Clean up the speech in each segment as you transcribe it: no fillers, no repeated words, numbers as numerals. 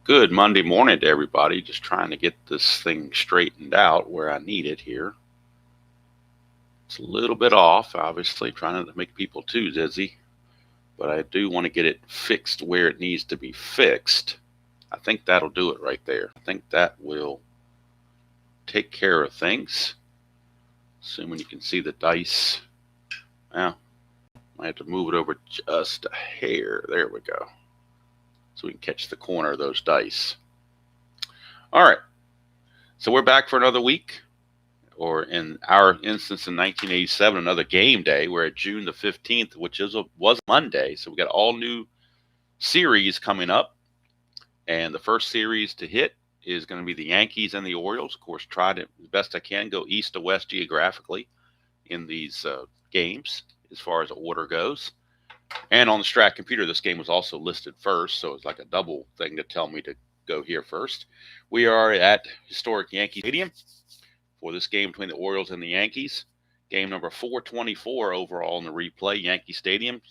Good Monday morning to everybody. Just trying to get this thing straightened out where I need it here. It's a little bit off, obviously, trying not to make people too dizzy, but I do want to get it fixed where it needs to be fixed. I think that'll do it right there. I think that will take care of things. Assuming you can see the dice. Well, I have to move it over just a hair. There we go. So we can catch the corner of those dice. All right. So we're back for another week, or in our instance in 1987, another game day. We're at June the 15th, which was Monday. So we got all new series coming up. And the first series to hit is going to be the Yankees and the Orioles. Of course, try to, as best I can, go east to west geographically in these games as far as order goes. And on the Strat computer, this game was also listed first, so it's like a double thing to tell me to go here first. We are at historic Yankee Stadium for this game between the Orioles and the Yankees. Game number 424 overall in the replay. Yankee Stadium,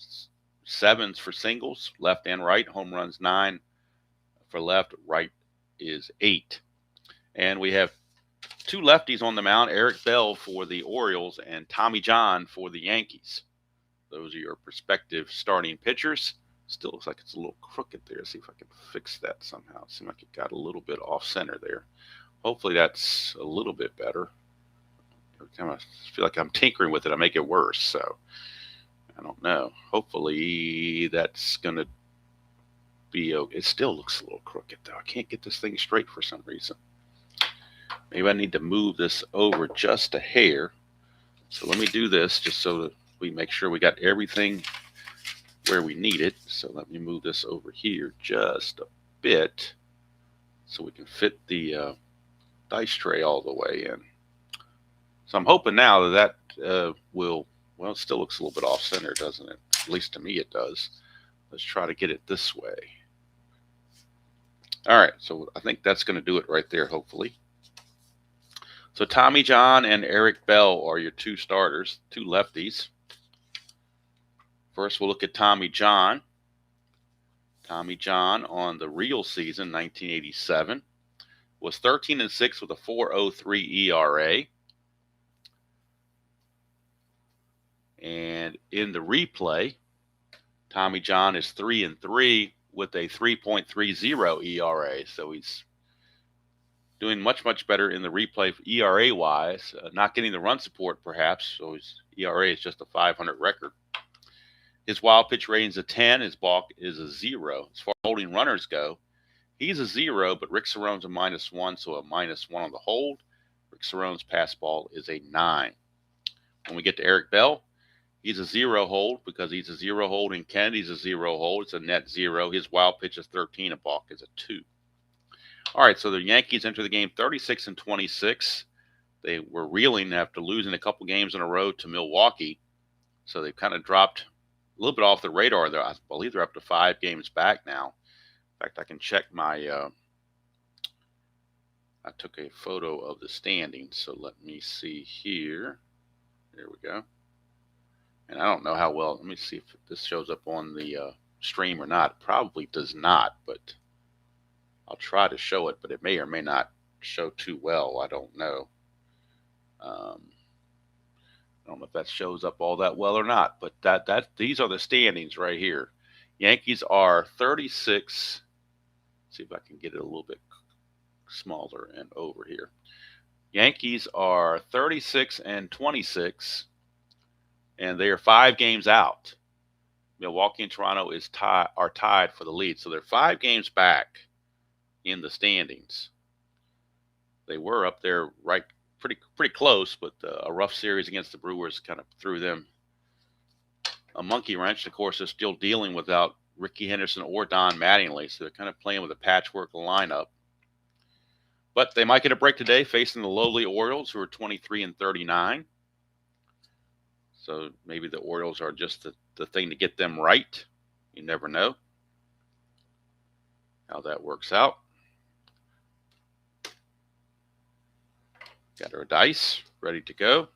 7s for singles, left and right. Home runs 9 for left, right is 8. And we have two lefties on the mound, Eric Bell for the Orioles and Tommy John for the Yankees. Those are your prospective starting pitchers. Still looks like it's a little crooked there. See if I can fix that somehow. It seems like it got a little bit off center there. Hopefully that's a little bit better. Every time I feel like I'm tinkering with it, I make it worse. So I don't know. Hopefully that's going to be okay. It still looks a little crooked though. I can't get this thing straight for some reason. Maybe I need to move this over just a hair. So let me do this just so that we make sure we got everything where we need it. So let me move this over here just a bit so we can fit the dice tray all the way in. So I'm hoping now that will, well, it still looks a little bit off center, doesn't it? At least to me it does. Let's try to get it this way. All right, so I think that's going to do it right there, hopefully. So Tommy John and Eric Bell are your two starters, two lefties. First, we'll look at Tommy John. Tommy John on the real season, 1987, was 13-6 with a 4.03 ERA. And in the replay, Tommy John is 3-3 with a 3.30 ERA. So he's doing much, much better in the replay ERA-wise. Not getting the run support, perhaps, so his ERA is just a 500 record. His wild pitch rating is a 10. His balk is a 0. As far as holding runners go, he's a 0, but Rick Cerrone's a -1, so a -1 on the hold. Rick Cerrone's pass ball is a 9. When we get to Eric Bell, he's a 0 hold because he's a 0 hold, and Kennedy's a 0 hold. It's a net 0. His wild pitch is 13. A balk is a 2. All right, so the Yankees enter the game 36-26. They were reeling after losing a couple games in a row to Milwaukee, so they've kind of dropped a little bit off the radar there. I believe they're up to 5 games back now. In fact, I can check my, I took a photo of the standings, so let me see here. There we go. And I don't know how well, let me see if this shows up on the stream or not. It probably does not, but I'll try to show it, but it may or may not show too well. I don't know. I don't know if that shows up all that well or not, but these are the standings right here. Yankees are 36. See if I can get it a little bit smaller and over here. Yankees are 36-26, and they are 5 games out. Milwaukee and Toronto are tied for the lead, so they're 5 games back in the standings. They were up there pretty close, but a rough series against the Brewers kind of threw them a monkey wrench. Of course, they're still dealing without Ricky Henderson or Don Mattingly, so they're kind of playing with a patchwork lineup. But they might get a break today facing the lowly Orioles, who are 23-39. So maybe the Orioles are just the thing to get them right. You never know how that works out. Got our dice ready to go.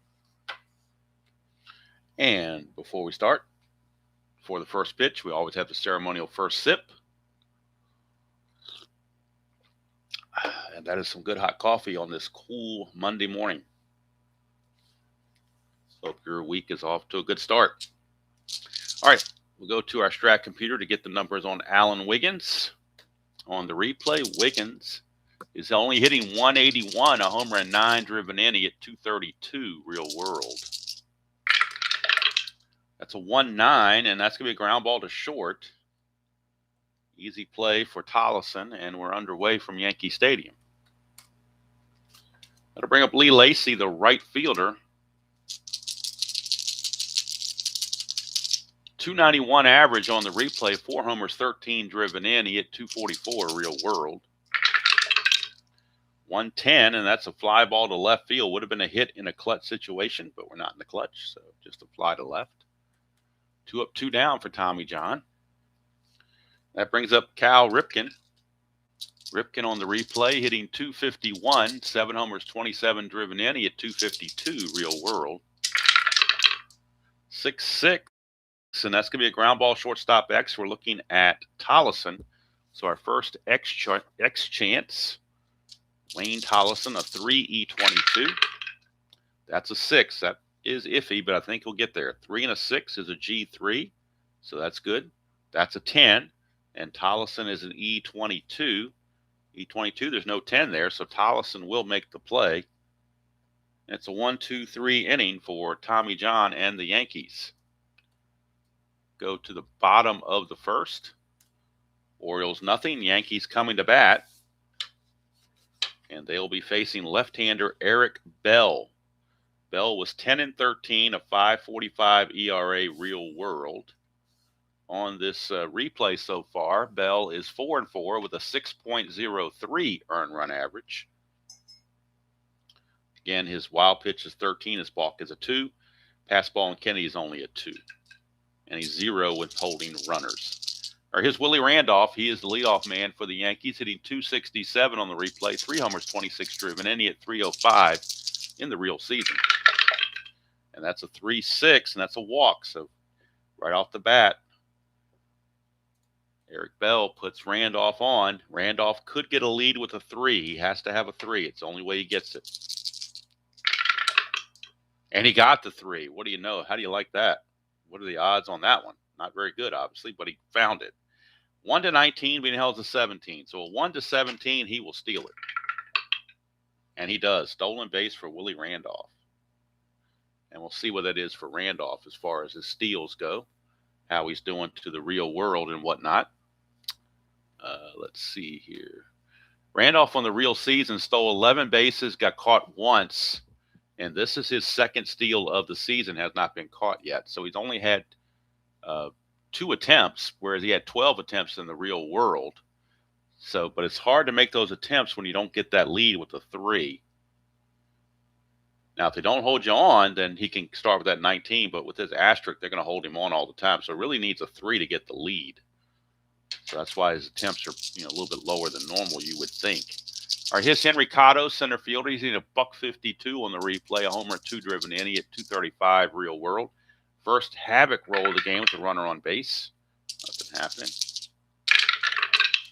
And before we start, for the first pitch, we always have the ceremonial first sip. And that is some good hot coffee on this cool Monday morning. Hope your week is off to a good start. All right, we'll go to our Strat computer to get the numbers on Alan Wiggins. On the replay, Wiggins is only hitting 181, a home run 9 driven in. He hit 232 real world. That's a 1-9, and that's going to be a ground ball to short. Easy play for Tollison, and we're underway from Yankee Stadium. That'll bring up Lee Lacy, the right fielder. 291 average on the replay, 4 homers, 13 driven in. He hit 244 real world. 110, and that's a fly ball to left field. Would have been a hit in a clutch situation, but we're not in the clutch, so just a fly to left. 2 up, 2 down for Tommy John. That brings up Cal Ripken. Ripken on the replay, hitting 251, 7 homers, 27 driven in. He hit 252 real world. 6-6, and that's going to be a ground ball shortstop X. We're looking at Tollison. So our first X chance. Wayne Tollison, a 3E22. That's a 6. That is iffy, but I think he'll get there. 3 and a 6 is a G3, so that's good. That's a 10, and Tollison is an E22. E22, there's no 10 there, so Tollison will make the play. It's a 1-2-3 inning for Tommy John and the Yankees. Go to the bottom of the first. Orioles nothing, Yankees coming to bat. And they'll be facing left-hander Eric Bell. Bell was 10-13, a 5.45 ERA real world. On this replay so far, Bell is 4-4 with a 6.03 earned run average. Again, his wild pitch is 13, his balk is a 2. Pass ball and Kennedy is only a 2. And he's 0 with holding runners. Or here's Willie Randolph. He is the leadoff man for the Yankees, hitting 267 on the replay, 3 homers, 26 driven, and he hit 305 in the real season. And that's a 3-6, and that's a walk. So right off the bat, Eric Bell puts Randolph on. Randolph could get a lead with a 3. He has to have a 3. It's the only way he gets it. And he got the 3. What do you know? How do you like that? What are the odds on that one? Not very good, obviously, but he found it. 1-19 being held to 17. So a 1-17, he will steal it. And he does. Stolen base for Willie Randolph. And we'll see what that is for Randolph as far as his steals go, how he's doing to the real world and whatnot. Let's see here. Randolph on the real season stole 11 bases, got caught once, and this is his second steal of the season, has not been caught yet. So he's only had 2 attempts, whereas he had 12 attempts in the real world. So, but it's hard to make those attempts when you don't get that lead with a 3. Now, if they don't hold you on, then he can start with that 19, but with his asterisk, they're going to hold him on all the time. So it really needs a 3 to get the lead. So that's why his attempts are, a little bit lower than normal, you would think. All right, here's Henry Cotto, center fielder. He's hitting a .52 on the replay, a homer, 2 driven in. He hit 235 real world. First havoc roll of the game with a runner on base. Nothing happening.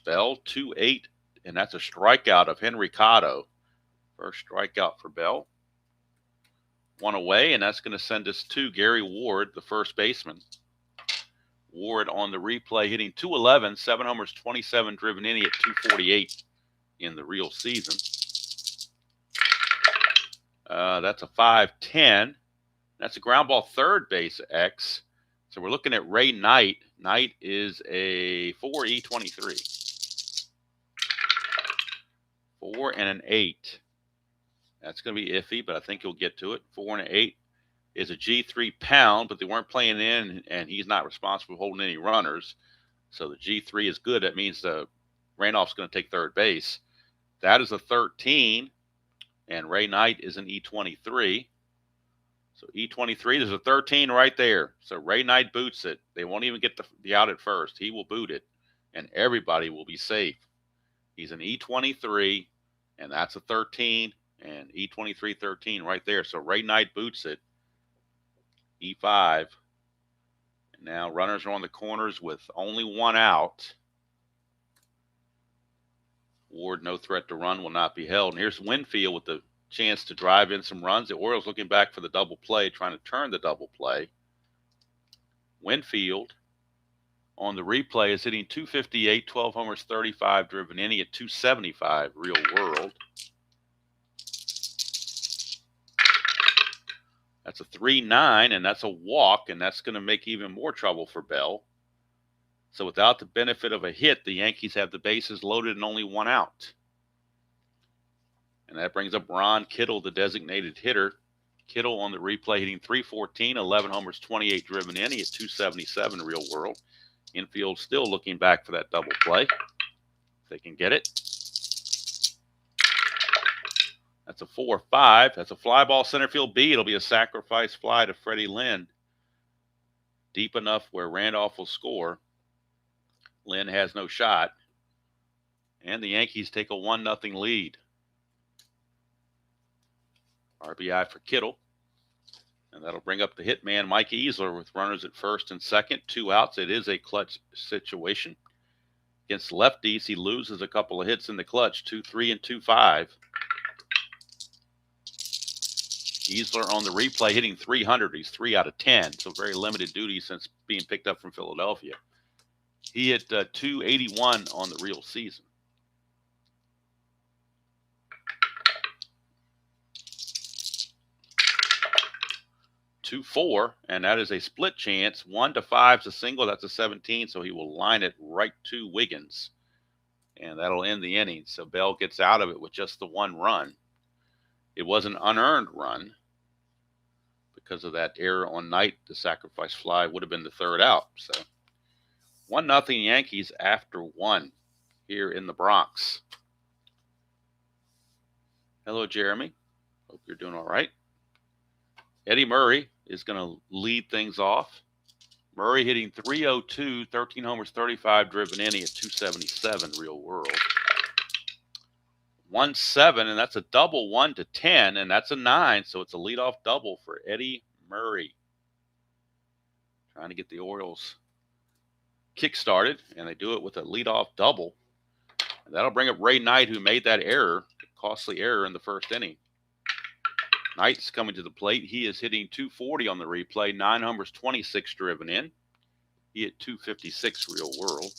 Bell, 2-8, and that's a strikeout of Henry Cotto. First strikeout for Bell. 1 away, and that's going to send us to Gary Ward, the first baseman. Ward on the replay, hitting 211, 7 homers, 27 driven in. He hit 248 in the real season. That's a 5-10. That's a ground ball third base X. So we're looking at Ray Knight. Knight is a 4E23. 4 and an 8. That's going to be iffy, but I think he'll get to it. 4 and an 8 is a G3 pound, but they weren't playing in, and he's not responsible for holding any runners. So the G3 is good. That means Randolph's going to take third base. That is a 13, and Ray Knight is an E23. So E23, there's a 13 right there. So Ray Knight boots it. They won't even get the out at first. He will boot it, and everybody will be safe. He's an E23, and that's a 13, and E23, 13 right there. So Ray Knight boots it. E5. And now runners are on the corners with only 1 out. Ward, no threat to run, will not be held. And here's Winfield with the chance to drive in some runs. The Orioles looking back for the double play, trying to turn the double play. Winfield on the replay is hitting 258, 12 homers, 35 driven in. He at 275 real world. That's a 3-9, and that's a walk, and that's going to make even more trouble for Bell. So without the benefit of a hit, the Yankees have the bases loaded and only one out. And that brings up Ron Kittle, the designated hitter. Kittle on the replay hitting 314, 11 homers, 28 driven in. He at 277 real world. Infield still looking back for that double play. If they can get it. That's a 4-5. That's a fly ball center field B. It'll be a sacrifice fly to Freddie Lynn. Deep enough where Randolph will score. Lynn has no shot. And the Yankees take a 1-0 lead. RBI for Kittle. And that'll bring up the hitman, Mike Easler, with runners at first and second. 2 outs. It is a clutch situation. Against lefties, he loses a couple of hits in the clutch. 2-3 and 2-5. Easler on the replay hitting 300. He's 3 out of 10. So very limited duty since being picked up from Philadelphia. He hit 281 on the real season. Two 4, and that is a split chance. 1 to 5 is a single. That's a 17, so he will line it right to Wiggins. And that'll end the inning. So Bell gets out of it with just the 1 run. It was an unearned run because of that error on Knight. The sacrifice fly would have been the 3rd out. So 1-0 Yankees after 1 here in the Bronx. Hello, Jeremy. Hope you're doing all right. Eddie Murray is going to lead things off. Murray hitting 302, 13 homers, 35 driven in. He at 277 real world. 1-7, and that's a double 1 to 10, and that's a 9, so it's a leadoff double for Eddie Murray. Trying to get the Orioles kick-started, and they do it with a leadoff double. And that'll bring up Ray Knight, who made that error, costly error in the first inning. Knight's coming to the plate. He is hitting 240 on the replay, 9 homers, 26 driven in. He hit 256 real world.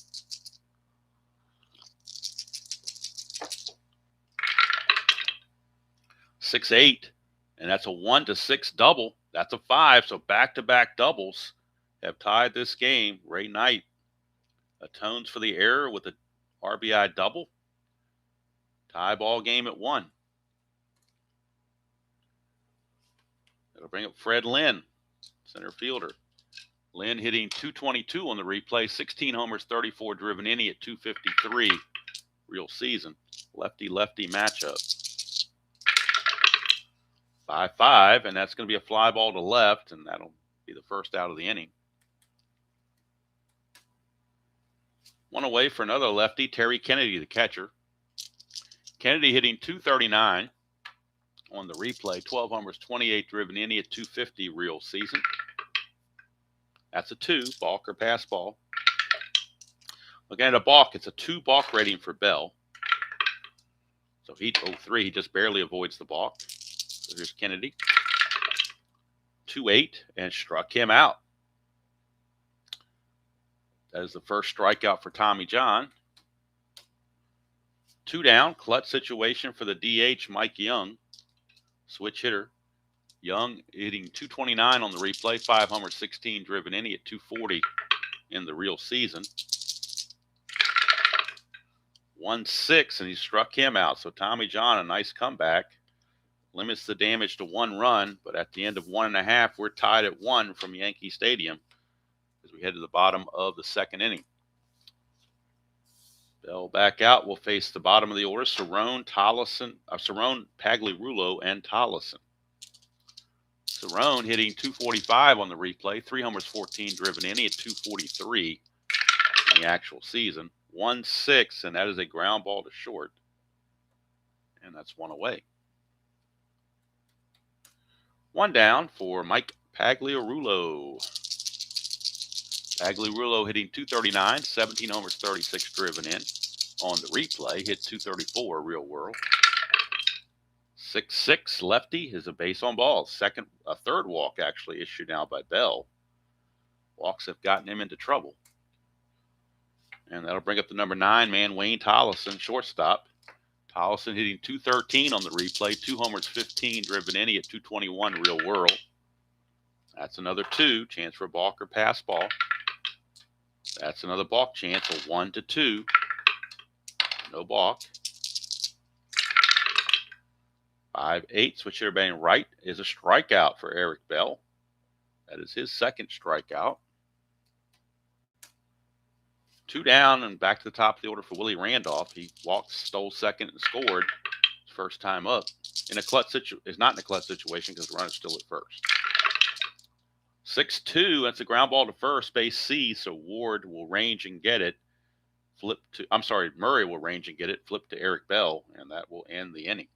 Six 8, and that's a 1 to 6 double. That's a 5, so back-to-back doubles have tied this game. Ray Knight atones for the error with a RBI double. Tie ball game at 1. That'll bring up Fred Lynn, center fielder. Lynn hitting 222 on the replay, 16 homers, 34 driven in. He at 253 real season. Lefty-lefty matchup. 5-5, and that's going to be a fly ball to left, and that'll be the first out of the inning. One away for another lefty, Terry Kennedy, the catcher. Kennedy hitting 239 on the replay, 12 homers, 28 driven in. He at 250 real season. That's a 2, balk or pass ball. Looking at a balk, it's a 2 balk rating for Bell. So he 0-3, he just barely avoids the balk. So here's Kennedy. 2-8, and struck him out. That is the first strikeout for Tommy John. 2 down, clutch situation for the DH, Mike Young. Switch hitter. Young hitting 229 on the replay, 5 homers, 16 driven in. He at 240 in the real season. 1-6, and he struck him out. So Tommy John, a nice comeback. Limits the damage to 1 run, but at the end of 1.5, we're tied at 1 from Yankee Stadium as we head to the bottom of the 2nd inning. Bell back out. We'll face the bottom of the order, Cerrone, Pagliarulo, and Tolleson. Cerrone hitting 245 on the replay, 3 homers, 14 driven in. He at 243 in the actual season. 1-6, and that is a ground ball to short, and that's 1 away. 1 down for Mike Pagliarulo. Pagliarulo hitting 239, 17 homers, 36 driven in. on the replay. Hit 234 real world. 6-6 lefty is a base on balls. A third walk actually issued now by Bell. Walks have gotten him into trouble. And that'll bring up the number 9 man, Wayne Tollison, shortstop. Tollison hitting 213 on the replay. 2 homers, 15 driven in. He hit 221 real world. That's another 2. Chance for a balk or pass ball. That's another balk chance. A 1-2. No balk. 5-8. Switch hitter batting right is a strikeout for Eric Bell. That is his second strikeout. 2 down and back to the top of the order for Willie Randolph. He walked, stole second, and scored his first time up. In a clutch is not in a clutch situation because the runner's still at first. 6-2. That's a ground ball to first base C. So Ward will range and get it. Murray will range and get it. Flip to Eric Bell, and that will end the inning.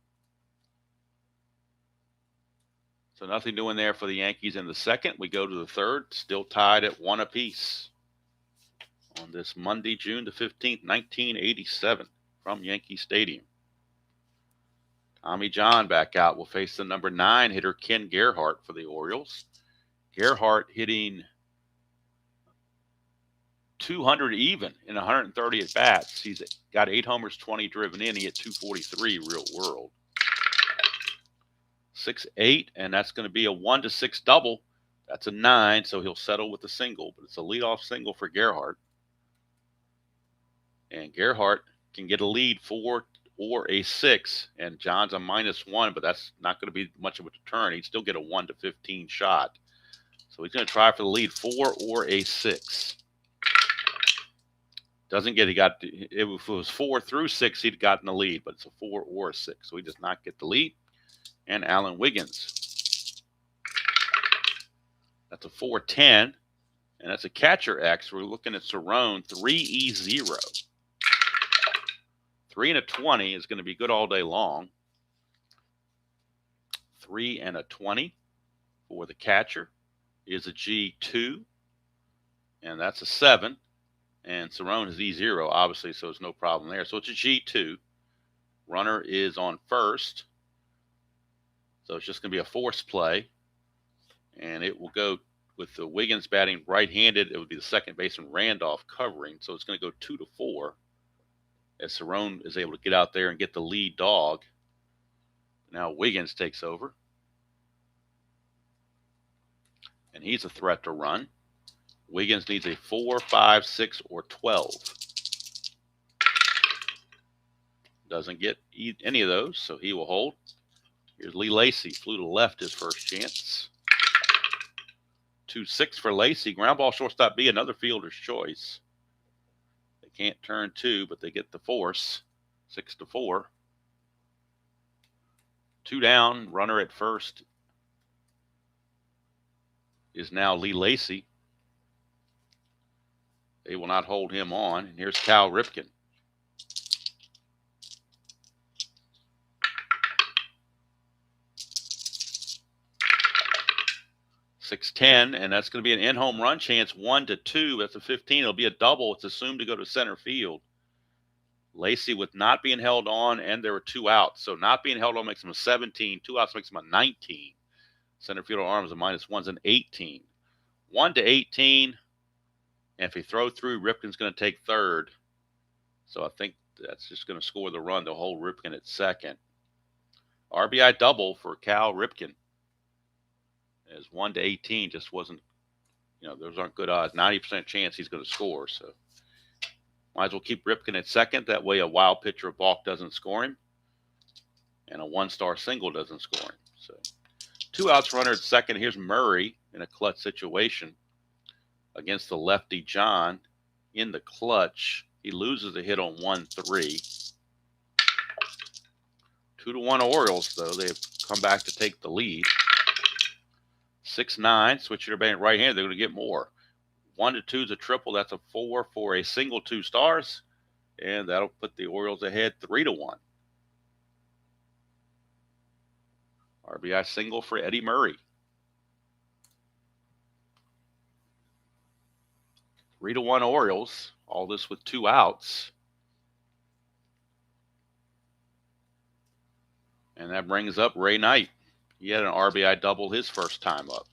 So nothing doing there for the Yankees in the second. We go to the third, still tied at 1 apiece. On this Monday, June the 15th, 1987, from Yankee Stadium. Tommy John back out will face the number 9 hitter, Ken Gerhart, for the Orioles. Gerhart hitting 200 even in 130 at bats. He's got 8 homers, 20 driven in. He hit 243 real world. 6-8, and that's going to be a 1-6 double. That's a 9, so he'll settle with a single, but it's a leadoff single for Gerhart. And Gerhart can get a lead 4 or a 6, and John's a -1, but that's not going to be much of a deterrent. He'd still get a 1-15 shot. So he's going to try for the lead 4 or a 6. Doesn't get, if it was 4 through 6, he'd gotten the lead, but it's a 4 or a 6. So he does not get the lead. And Alan Wiggins. That's a 4-10, and that's a catcher X. We're looking at Cerrone, 3E0. 3 and a 20 is going to be good all day long. 3 and a 20 for the catcher is a G2, and that's a 7. And Cerrone is E0, obviously, so there's no problem there. So it's a G2. Runner is on first. So it's just going to be a force play, and it will go with the Wiggins batting right-handed. It would be the second baseman Randolph covering, so it's going to go 2-4 as Cerrone is able to get out there and get the lead dog. Now Wiggins takes over, and he's a threat to run. Wiggins needs a 4, 5, 6, or 12. Doesn't get any of those, so he will hold. Here's Lee Lacy, flew to left his first chance. 2-6 for Lacy. Ground ball, shortstop B, another fielder's choice. They can't turn 2, but they get the force. 6-4. 2 down, runner at first is now Lee Lacy. They will not hold him on. And here's Cal Ripken. .610, and that's going to be an in-home run chance, 1-2. That's a 15. It'll be a double. It's assumed to go to center field. Lacy with not being held on, and there were 2 outs. So not being held on makes him a 17. 2 outs makes him a 19. Center fielder arms a -1's an 18. 1-18. And if he throws through, Ripken's going to take third. So I think that's just going to score the run. They'll hold Ripken at second. RBI double for Cal Ripken. As 1-18 just wasn't, those aren't good odds. 90% chance he's going to score. So might as well keep Ripken at second. That way a wild pitcher of balk doesn't score him, and a 1-star single doesn't score him. So 2 outs, runner at second. Here's Murray in a clutch situation against the lefty John in the clutch. He loses a hit on 1-3. 2-1 Orioles, though. They've come back to take the lead. 6-9, switch hitter batting right hand. They're going to get more. 1-2 is a triple. That's a 4 for a single, 2 stars. And that'll put the Orioles ahead 3-1. RBI single for Eddie Murray. 3-1 Orioles. All this with 2 outs. And that brings up Ray Knight. He had an RBI double his first time up.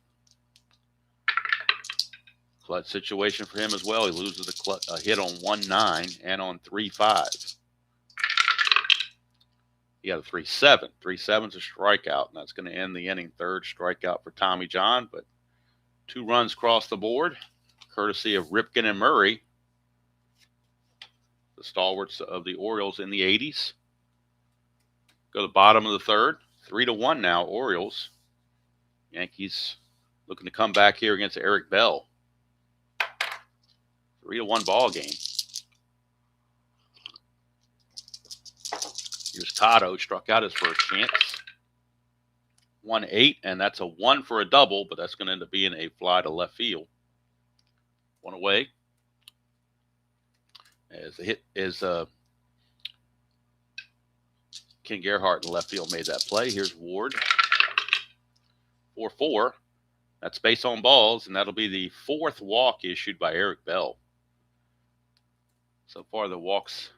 Clutch situation for him as well. He loses a hit on 1-9 and on 3-5. He got a 3-7. 3-7's a strikeout, and that's going to end the inning. Third strikeout for Tommy John, but 2 runs across the board, courtesy of Ripken and Murray, the stalwarts of the Orioles in the 80s. Go to the bottom of the third. 3-1 now, Orioles. Yankees looking to come back here against Eric Bell. 3-1 ball game. Here's Tado, struck out his first chance. 1-8, and that's a 1 for a double, but that's going to end up being a fly to left field. 1 away. As the hit is Ken Gerhardt in left field made that play. Here's Ward. 4-4. That's base on balls, and that'll be the 4th walk issued by Eric Bell. So far, the walks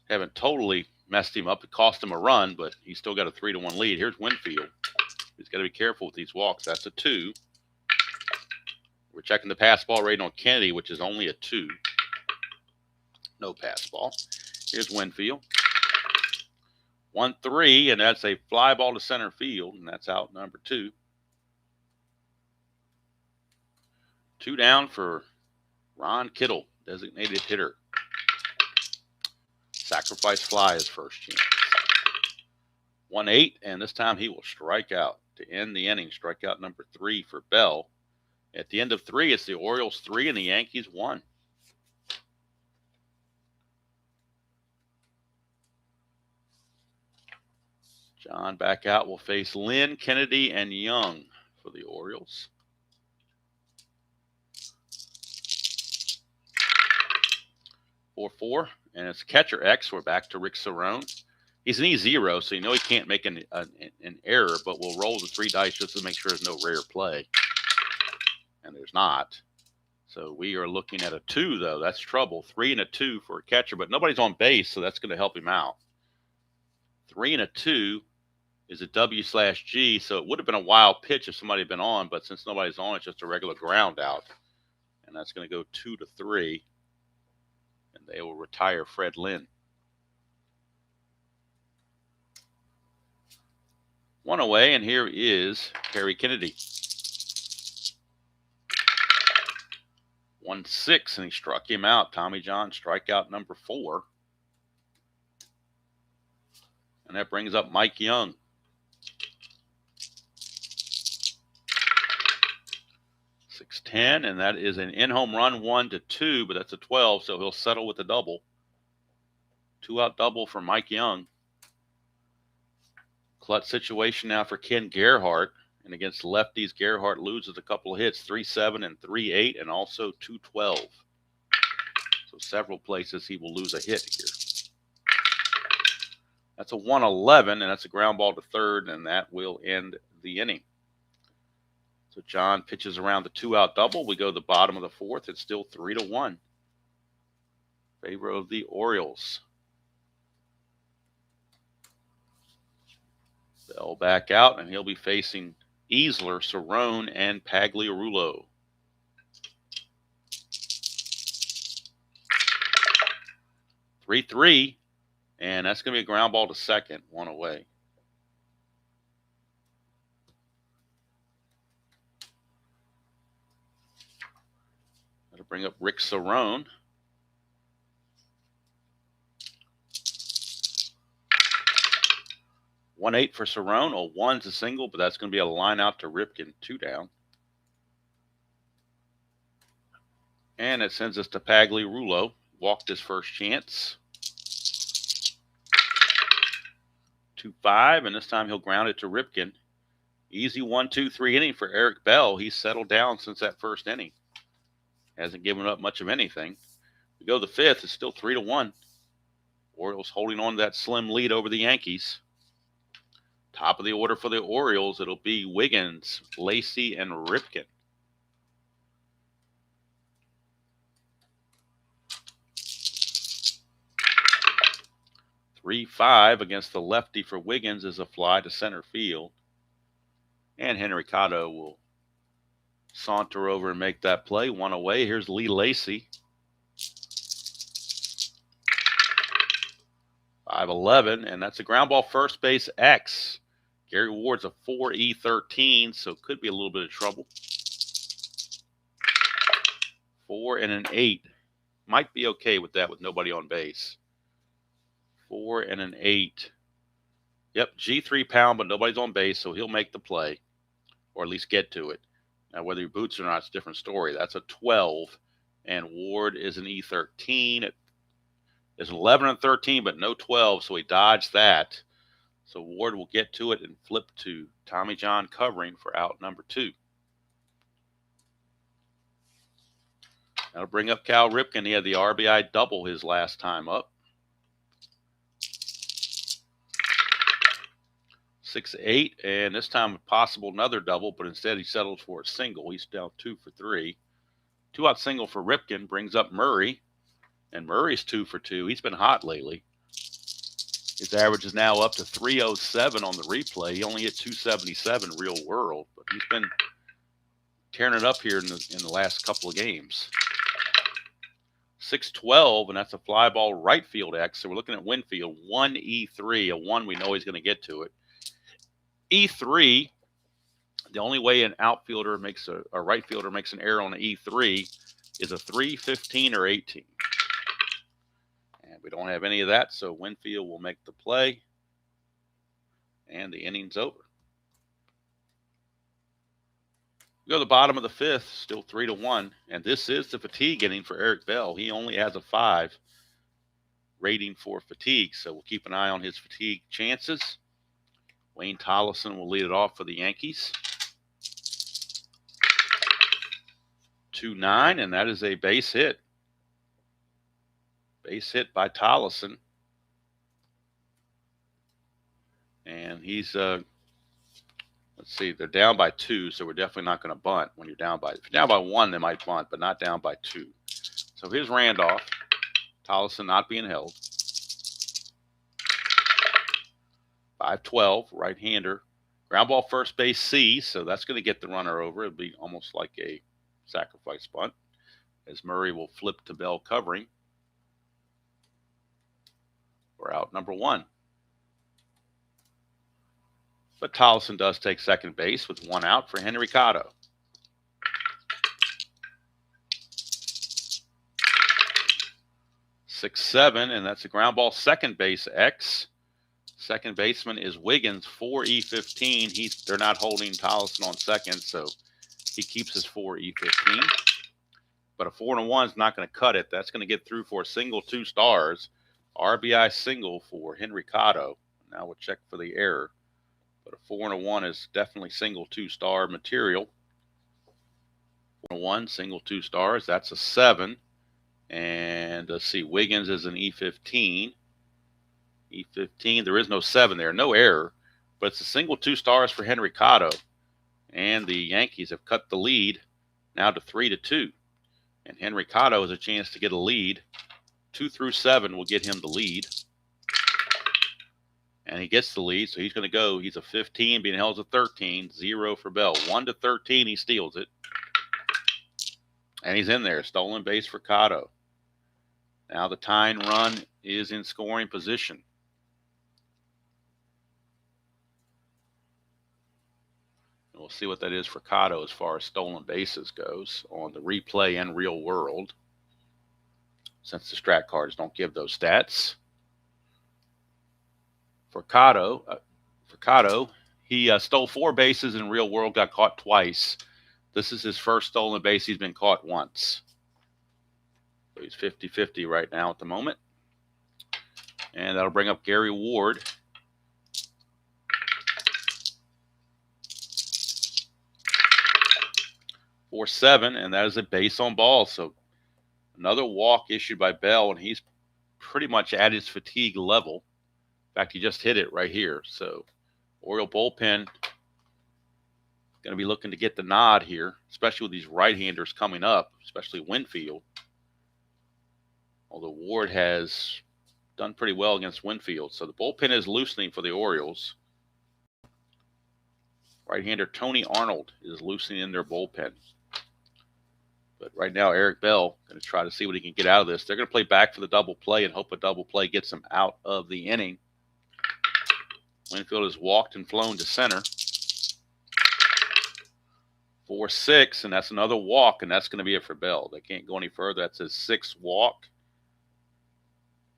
haven't totally messed him up. It cost him a run, but he's still got a 3-1 lead. Here's Winfield. He's got to be careful with these walks. That's a 2. We're checking the pass ball rating on Kennedy, which is only a 2. No pass ball. Here's Winfield. 1-3, and that's a fly ball to center field, and that's out number 2. 2 down for Ron Kittle, designated hitter. Sacrifice fly his first chance. 1-8, and this time he will strike out to end the inning. Strikeout number 3 for Bell. At the end of 3, it's the Orioles 3 and the Yankees 1. John back out will face Lynn, Kennedy, and Young for the Orioles. Four, and it's catcher X. We're back to Rick Cerrone. He's an E0, so you know he can't make an error, but we'll roll the 3 dice just to make sure there's no rare play. And there's not. So we are looking at a 2, though. That's trouble. 3 and a 2 for a catcher, but nobody's on base, so that's going to help him out. 3 and a 2 is a W/G, so it would have been a wild pitch if somebody had been on, but since nobody's on, it's just a regular ground out. And that's going to go 2-3, and they will retire Fred Lynn. 1 away, and here is Harry Kennedy. 1-6, and he struck him out. Tommy John, strikeout number 4. And that brings up Mike Young. 6-10, and that is an in-home run, 1-2, but that's a 12, so he'll settle with a double. 2-out double for Mike Young. Clutch situation now for Ken Gerhardt. And against lefties, Gerhardt loses a couple of hits, 3-7 and 3-8, and also 2-12. So several places he will lose a hit here. That's a 1-11, and that's a ground ball to third, and that will end the inning. So John pitches around the 2-out double. We go to the bottom of the 4th. It's still 3-1. Favor of the Orioles. Bell back out, and he'll be facing Easler, Cerrone, and Pagliarulo. Three, and that's going to be a ground ball to second, 1 away. That'll bring up Rick Cerrone. One 1-8 for Cerrone. A 1's a single, but that's going to be a line out to Ripken, 2 down. And it sends us to Pagliarulo. Walked his first chance. 2-5, and this time he'll ground it to Ripken. Easy 1-2-3 inning for Eric Bell. He's settled down since that first inning. Hasn't given up much of anything. We go to the 5th. It's still 3-1. Orioles holding on to that slim lead over the Yankees. Top of the order for the Orioles, it'll be Wiggins, Lacey, and Ripken. 3-5 against the lefty for Wiggins is a fly to center field. And Henry Cotto will saunter over and make that play. One away. Here's Lee Lacy. 5-11, and that's a ground ball first base X. Gary Ward's a 4E13, so could be a little bit of trouble. 4 and an 8. Might be okay with that with nobody on base. 4 and an 8. Yep, G3 pound, but nobody's on base, so he'll make the play, or at least get to it. Now, whether he boots or not, it's a different story. That's a 12, and Ward is an E13. It's an 11 and 13, but no 12, so he dodged that. So Ward will get to it and flip to Tommy John covering for out number 2. That'll bring up Cal Ripken. He had the RBI double his last time up. 6-8, and this time a possible another double, but instead he settles for a single. He's down 2 for 3. 2-out single for Ripken brings up Murray, and Murray's 2 for 2. He's been hot lately. His average is now up to 307 on the replay. He only hit 277 real world, but he's been tearing it up here in the last couple of games. 6-12, and that's a fly ball right field X. So we're looking at Winfield, 1E3, a 1 we know he's going to get to it. E3, the only way an outfielder makes a right fielder makes an error on an E3 is a 3, 15, or 18. And we don't have any of that, so Winfield will make the play, and the inning's over. We go to the bottom of the 5th, still 3-1, and this is the fatigue inning for Eric Bell. He only has a 5 rating for fatigue, so we'll keep an eye on his fatigue chances. Wayne Tollison will lead it off for the Yankees. 2-9, and that is a base hit. Base hit by Tollison. And he's, let's see, they're down by 2, so we're definitely not going to bunt when you're down by, if you're down by 1, they might bunt, but not down by 2. So here's Randolph. Tollison not being held. 5-12, right-hander. Ground ball first base C, so that's going to get the runner over. It'll be almost like a sacrifice bunt, as Murray will flip to Bell covering. We're out number 1. But Tollison does take second base with 1 out for Henry Cotto. 6-7, and that's a ground ball second base X. Second baseman is Wiggins, 4E15. They're not holding Tollison on second, so he keeps his 4E15. But a 4-1 is not going to cut it. That's going to get through for a single, 2 stars. RBI single for Henry Cotto. Now we'll check for the error. But a 4-1 is definitely single 2-star material. 4-1, single 2 stars. That's a 7. And let's see, Wiggins is an E15. E15, there is no 7 there, no error. But it's a single 2 stars for Henry Cotto. And the Yankees have cut the lead now to 3-2. And Henry Cotto has a chance to get a lead. 2 through 7 will get him the lead. And he gets the lead, so he's going to go. He's a 15, being held as a 13. 0 for Bell. 1-13, he steals it. And he's in there. Stolen base for Cotto. Now the tying run is in scoring position. And we'll see what that is for Cotto as far as stolen bases goes on the replay and real world, since the strat cards don't give those stats. For Cotto, he stole 4 bases in real world, got caught twice. This is his first stolen base. He's been caught once. So he's 50-50 right now at the moment. And that'll bring up Gary Ward. For 7, and that is a base on ball. So another walk issued by Bell, and he's pretty much at his fatigue level. In fact, he just hit it right here. So Oriole bullpen going to be looking to get the nod here, especially with these right-handers coming up, especially Winfield. Although Ward has done pretty well against Winfield. So the bullpen is loosening for the Orioles. Right-hander Tony Arnold is loosening in their bullpen. But right now, Eric Bell going to try to see what he can get out of this. They're going to play back for the double play and hope a double play gets him out of the inning. Winfield has walked and flown to center. 4-6, and that's another walk, and that's going to be it for Bell. They can't go any further. That's his sixth walk.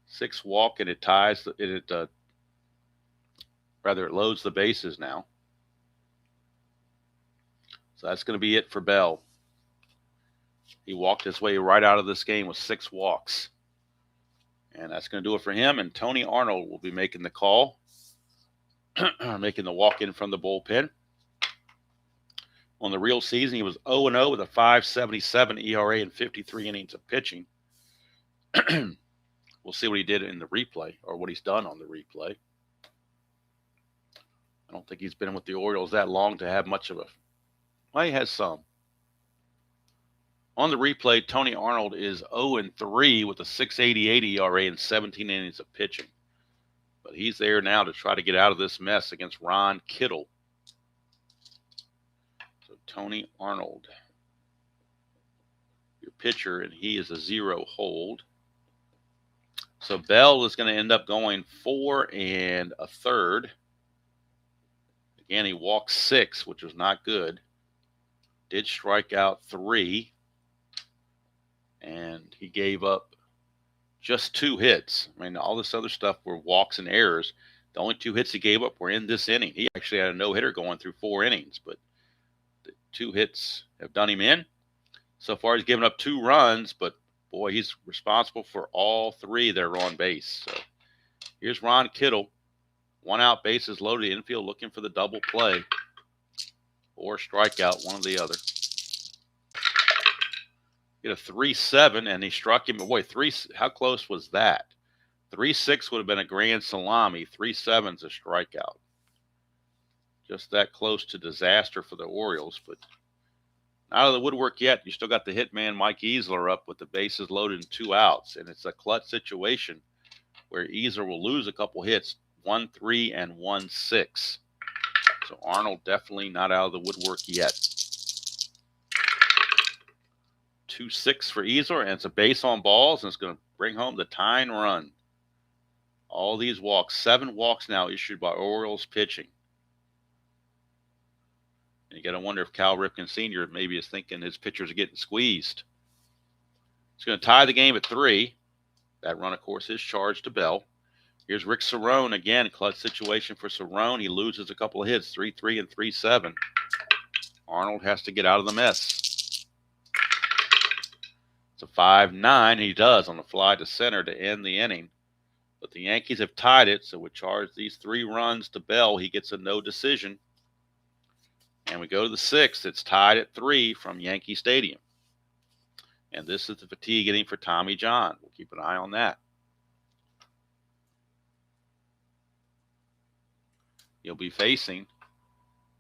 Sixth walk, and it ties. It loads the bases now. So that's going to be it for Bell. He walked his way right out of this game with 6 walks. And that's going to do it for him. And Tony Arnold will be making the call, making the walk-in from the bullpen. On the real season, he was 0-0 with a 5.77 ERA and 53 innings of pitching. We'll see what he did in the replay, or what he's done on the replay. I don't think he's been with the Orioles that long to have much of a... Well, he has some. On the replay, Tony Arnold is 0-3 with a 6.88 ERA and 17 innings of pitching. But he's there now to try to get out of this mess against Ron Kittle. So Tony Arnold, your pitcher, and he is a 0 hold. So Bell is going to end up going 4 1/3. Again, he walked 6, which was not good. Did strike out 3. And he gave up just 2 hits. I mean, all this other stuff were walks and errors. The only 2 hits he gave up were in this inning. He actually had a no-hitter going through 4 innings, but the 2 hits have done him in. So far, he's given up 2 runs, but boy, he's responsible for all 3 that are on base. So here's Ron Kittle. 1 out, bases loaded, infield looking for the double play or strikeout, one or the other. Get a 3-7, and he struck him. Boy, how close was that? 3-6 would have been a grand salami. 3-7's a strikeout. Just that close to disaster for the Orioles, but not out of the woodwork yet. You still got the hitman Mike Easler up with the bases loaded and 2 outs, and it's a clutch situation where Easler will lose a couple hits, 1-3 and 1-6. So Arnold definitely not out of the woodwork yet. 2-6 for Easler, and it's a base on balls, and it's going to bring home the tying run. All these walks, 7 walks now issued by Orioles pitching. And you got to wonder if Cal Ripken Sr. maybe is thinking his pitchers are getting squeezed. It's going to tie the game at 3. That run, of course, is charged to Bell. Here's Rick Cerrone again. Clutch situation for Cerrone. He loses a couple of hits, 3-3 and 3-7. Arnold has to get out of the mess. It's a 5-9. He does on the fly to center to end the inning. But the Yankees have tied it, so we charge these 3 runs to Bell. He gets a no decision. And we go to the 6th. It's tied at 3 from Yankee Stadium. And this is the fatigue inning for Tommy John. We'll keep an eye on that. You'll be facing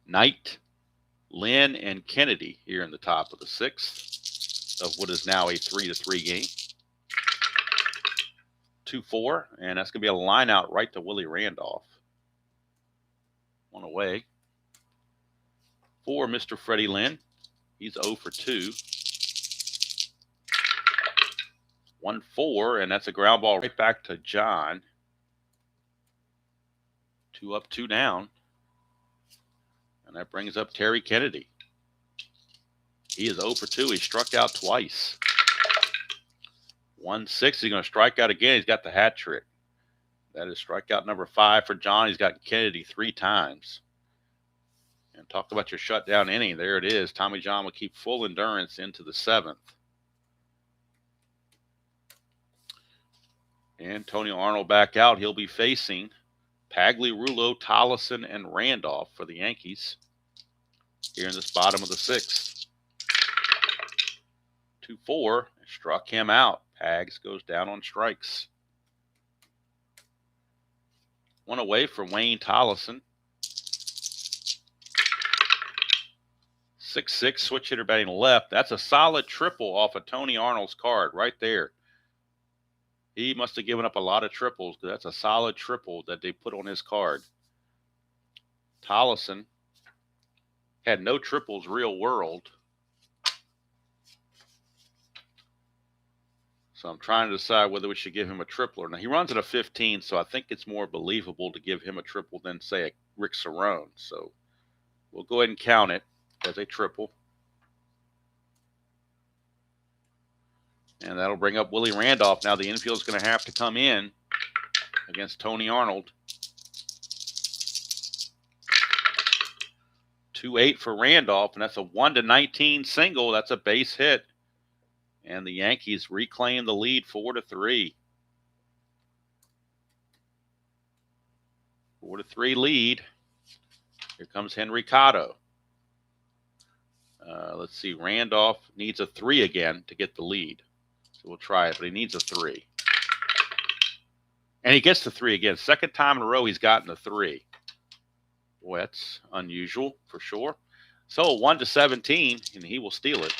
Knight, Lynn, and Kennedy here in the top of the 6th of what is now a 3-3 game. 2-4, and that's going to be a line out right to Willie Randolph. 1 away for Mr. Freddie Lynn. He's 0 for 2. 1-4, and that's a ground ball right back to John. 2 up, 2 down. And that brings up Terry Kennedy. He is 0 for 2. He struck out twice. 1-6. He's going to strike out again. He's got the hat trick. That is strikeout number 5 for John. He's got Kennedy 3 times. And talk about your shutdown inning. There it is. Tommy John will keep full endurance into the 7th. And Tony Arnold back out. He'll be facing Pagliarulo, Tollison, and Randolph for the Yankees here in this bottom of the 6th. 2-4, struck him out. Pags goes down on strikes. 1 away for Wayne Tollison. 6-6, switch hitter batting left. That's a solid triple off of Tony Arnold's card right there. He must have given up a lot of triples because that's a solid triple that they put on his card. Tollison had no triples real world. So I'm trying to decide whether we should give him a triple or not. He runs at a 15, so I think it's more believable to give him a triple than, say, a Rick Cerrone. So we'll go ahead and count it as a triple. And that'll bring up Willie Randolph. Now the infield is going to have to come in against Tony Arnold. 2-8 for Randolph, and that's a 1-19 single. That's a base hit. And the Yankees reclaim the lead 4-3. 4-3 lead. Here comes Henry Cotto. Let's see. Randolph needs a 3 again to get the lead. So we'll try it, but he needs a 3. And he gets the 3 again. Second time in a row he's gotten a 3. Boy, that's unusual for sure. So 1-17, and he will steal it.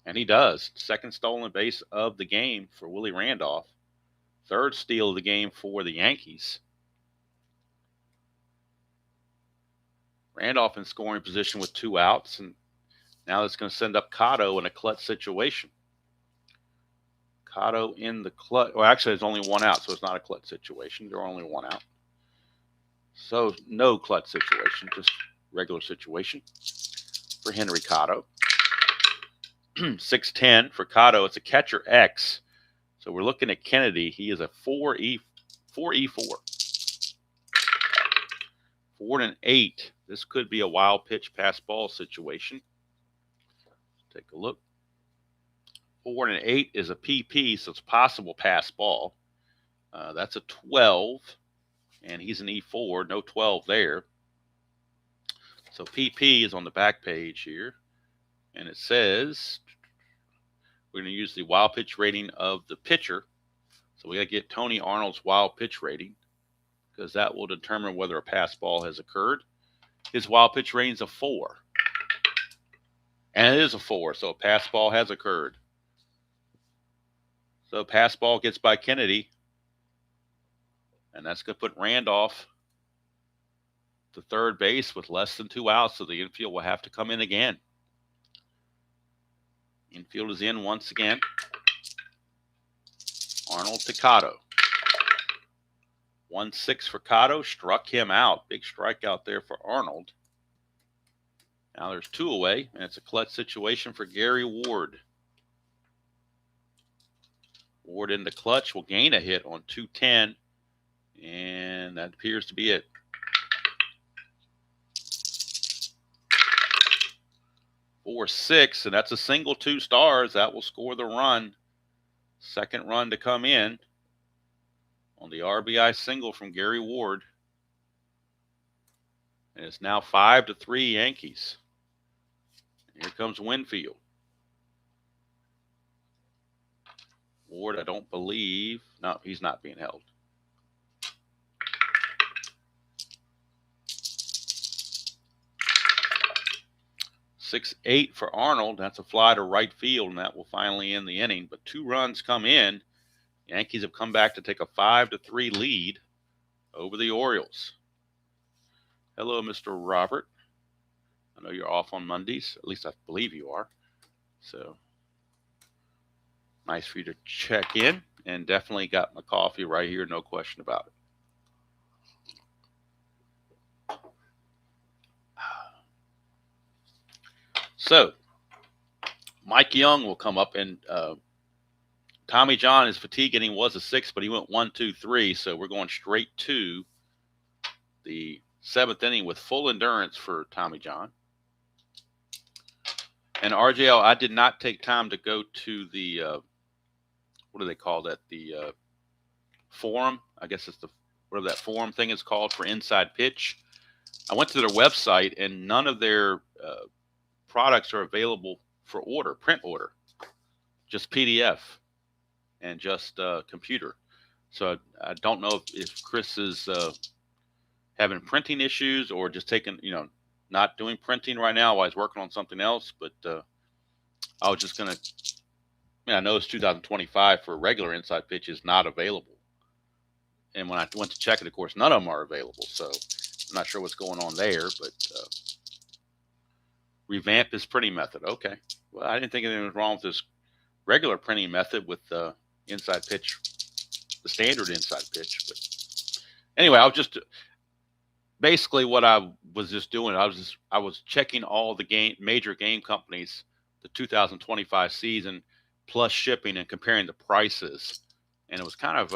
And he does. Second stolen base of the game for Willie Randolph. Third steal of the game for the Yankees. Randolph in scoring position with 2 outs, and now it's going to send up Cotto in a clutch situation. Cotto in the clutch. Well, actually, there's only 1 out, so it's not a clutch situation. There's only 1 out. So no clutch situation, just regular situation for Henry Cotto. 6-10 for Cotto. It's a catcher X. So we're looking at Kennedy. He is a 4E4. 4-8. This could be a wild pitch pass ball situation. Take a look. 4-8 is a PP, so it's possible pass ball. That's a 12, and he's an E4. No 12 there. So PP is on the back page here, and it says we're going to use the wild pitch rating of the pitcher. So we got to get Tony Arnold's wild pitch rating, because that will determine whether a pass ball has occurred. His wild pitch rating is a 4. And it is a 4, so a pass ball has occurred. So pass ball gets by Kennedy. And that's going to put Randolph to third base with less than 2 outs, so the infield will have to come in again. Infield is in once again. Arnold to Cotto. 1-6 for Cotto. Struck him out. Big strikeout there for Arnold. Now there's 2 away, and it's a clutch situation for Gary Ward. Ward in the clutch will gain a hit on 2-10, and that appears to be it. 4-6, and that's a single 2 stars. That will score the run. Second run to come in on the RBI single from Gary Ward. And it's now 5-3 Yankees. Here comes Winfield. Ward, I don't believe. No, he's not being held. (6-8) for Arnold. That's a fly to right field, and that will finally end the inning. But 2 runs come in. Yankees have come back to take a 5-3 lead over the Orioles. Hello, Mr. Robert. I know you're off on Mondays. At least I believe you are. So nice for you to check in. And definitely got my coffee right here. No question about it. So Mike Young will come up, and Tommy John is fatigued, and he was a 6, but he went 1, 2, 3. So we're going straight to the 7th inning with full endurance for Tommy John. And RJL, I did not take time to go to the, what do they call that? The forum. I guess it's the, whatever that forum thing is called for Inside Pitch. I went to their website, and none of their products are available for order, print order, just PDF and just computer. So I don't know if Chris is having printing issues or just taking, not doing printing right now while he's working on something else. But I was just going to I noticed 2025 for regular inside pitch is not available. And when I went to check it, of course, none of them are available. So I'm not sure what's going on there, but revamp his printing method. Okay. Well, I didn't think anything was wrong with this regular printing method with the inside pitch, the standard inside pitch. But anyway, I was just basically what I was just doing. I was checking all the major game companies, the 2025 season plus shipping, and comparing the prices. And it was kind of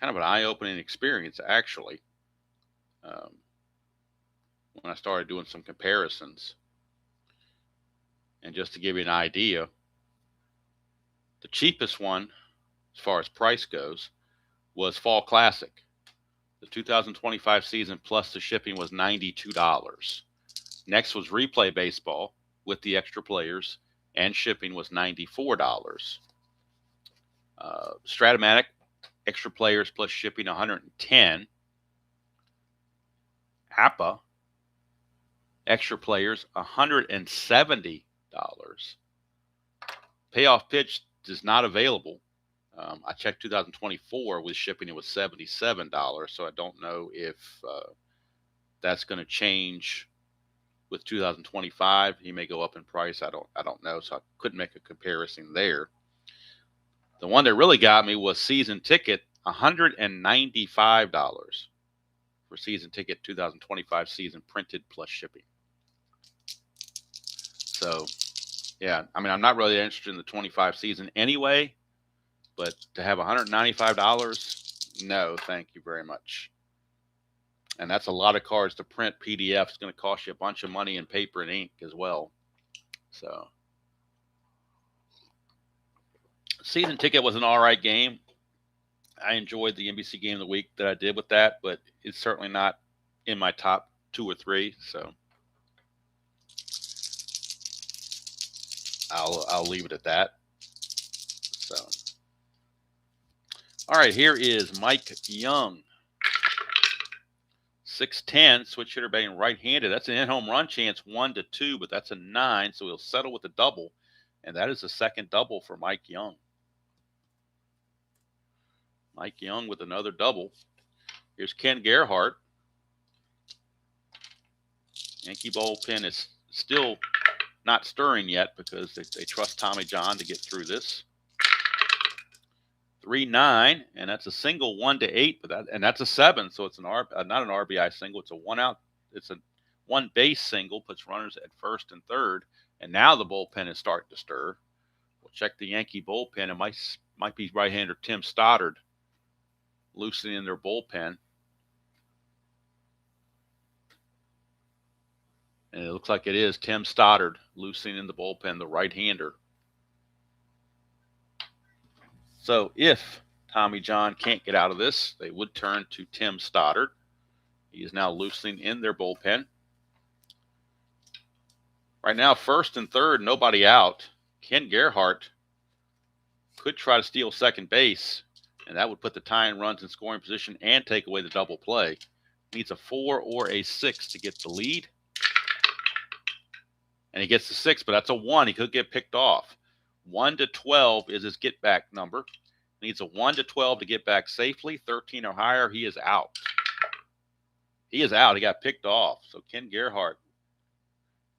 an eye-opening experience, actually, when I started doing some comparisons. And just to give you an idea, the cheapest one, as far as price goes, was Fall Classic. The 2025 season plus the shipping was $92. Next was Replay Baseball with the extra players, and shipping was $94. Strat-O-Matic, extra players plus shipping, $110. APA, extra players, $170. Payoff pitch is not available. I checked 2024 with shipping, it was $77. So I don't know if that's going to change with 2025. He may go up in price. I don't know. So I couldn't make a comparison there. The one that really got me was season ticket, $195 for season ticket 2025 season printed plus shipping. So, yeah, I mean, I'm not really interested in the 25 season anyway, but to have $195, no, thank you very much. And that's a lot of cards to print. PDF is going to cost you a bunch of money in paper and ink as well. So, season ticket was an all right game. I enjoyed the NBC game of the week that I did with that, but it's certainly not in my top 2 or 3. So I'll leave it at that. So, all right, here is Mike Young. 6'10", switch hitter, batting right-handed. That's an in-home run chance, 1-2, but that's a 9, so he'll settle with a double, and that is the second double for Mike Young. Mike Young with another double. Here's Ken Gerhardt. Yankee bullpen is still not stirring yet because they trust Tommy John to get through this. 3-9, and that's a single, 1-8, but that's a 7, so it's not an RBI single. It's a one-out. It's a one-base single, puts runners at first and third, and now the bullpen is starting to stir. We'll check the Yankee bullpen. It might be right-hander Tim Stoddard loosening their bullpen. And it looks like it is Tim Stoddard loosening the bullpen, the right-hander. So if Tommy John can't get out of this, they would turn to Tim Stoddard. He is now loosening in their bullpen. Right now, first and third, nobody out. Ken Gerhardt could try to steal second base, and that would put the tying runs in scoring position and take away the double play. Needs a 4 or a 6 to get the lead. And he gets the 6, but that's a 1. He could get picked off. 1-12 is his get back number. Needs a 1-12 to get back safely. 13 or higher, he is out. He is out. He got picked off. So Ken Gerhardt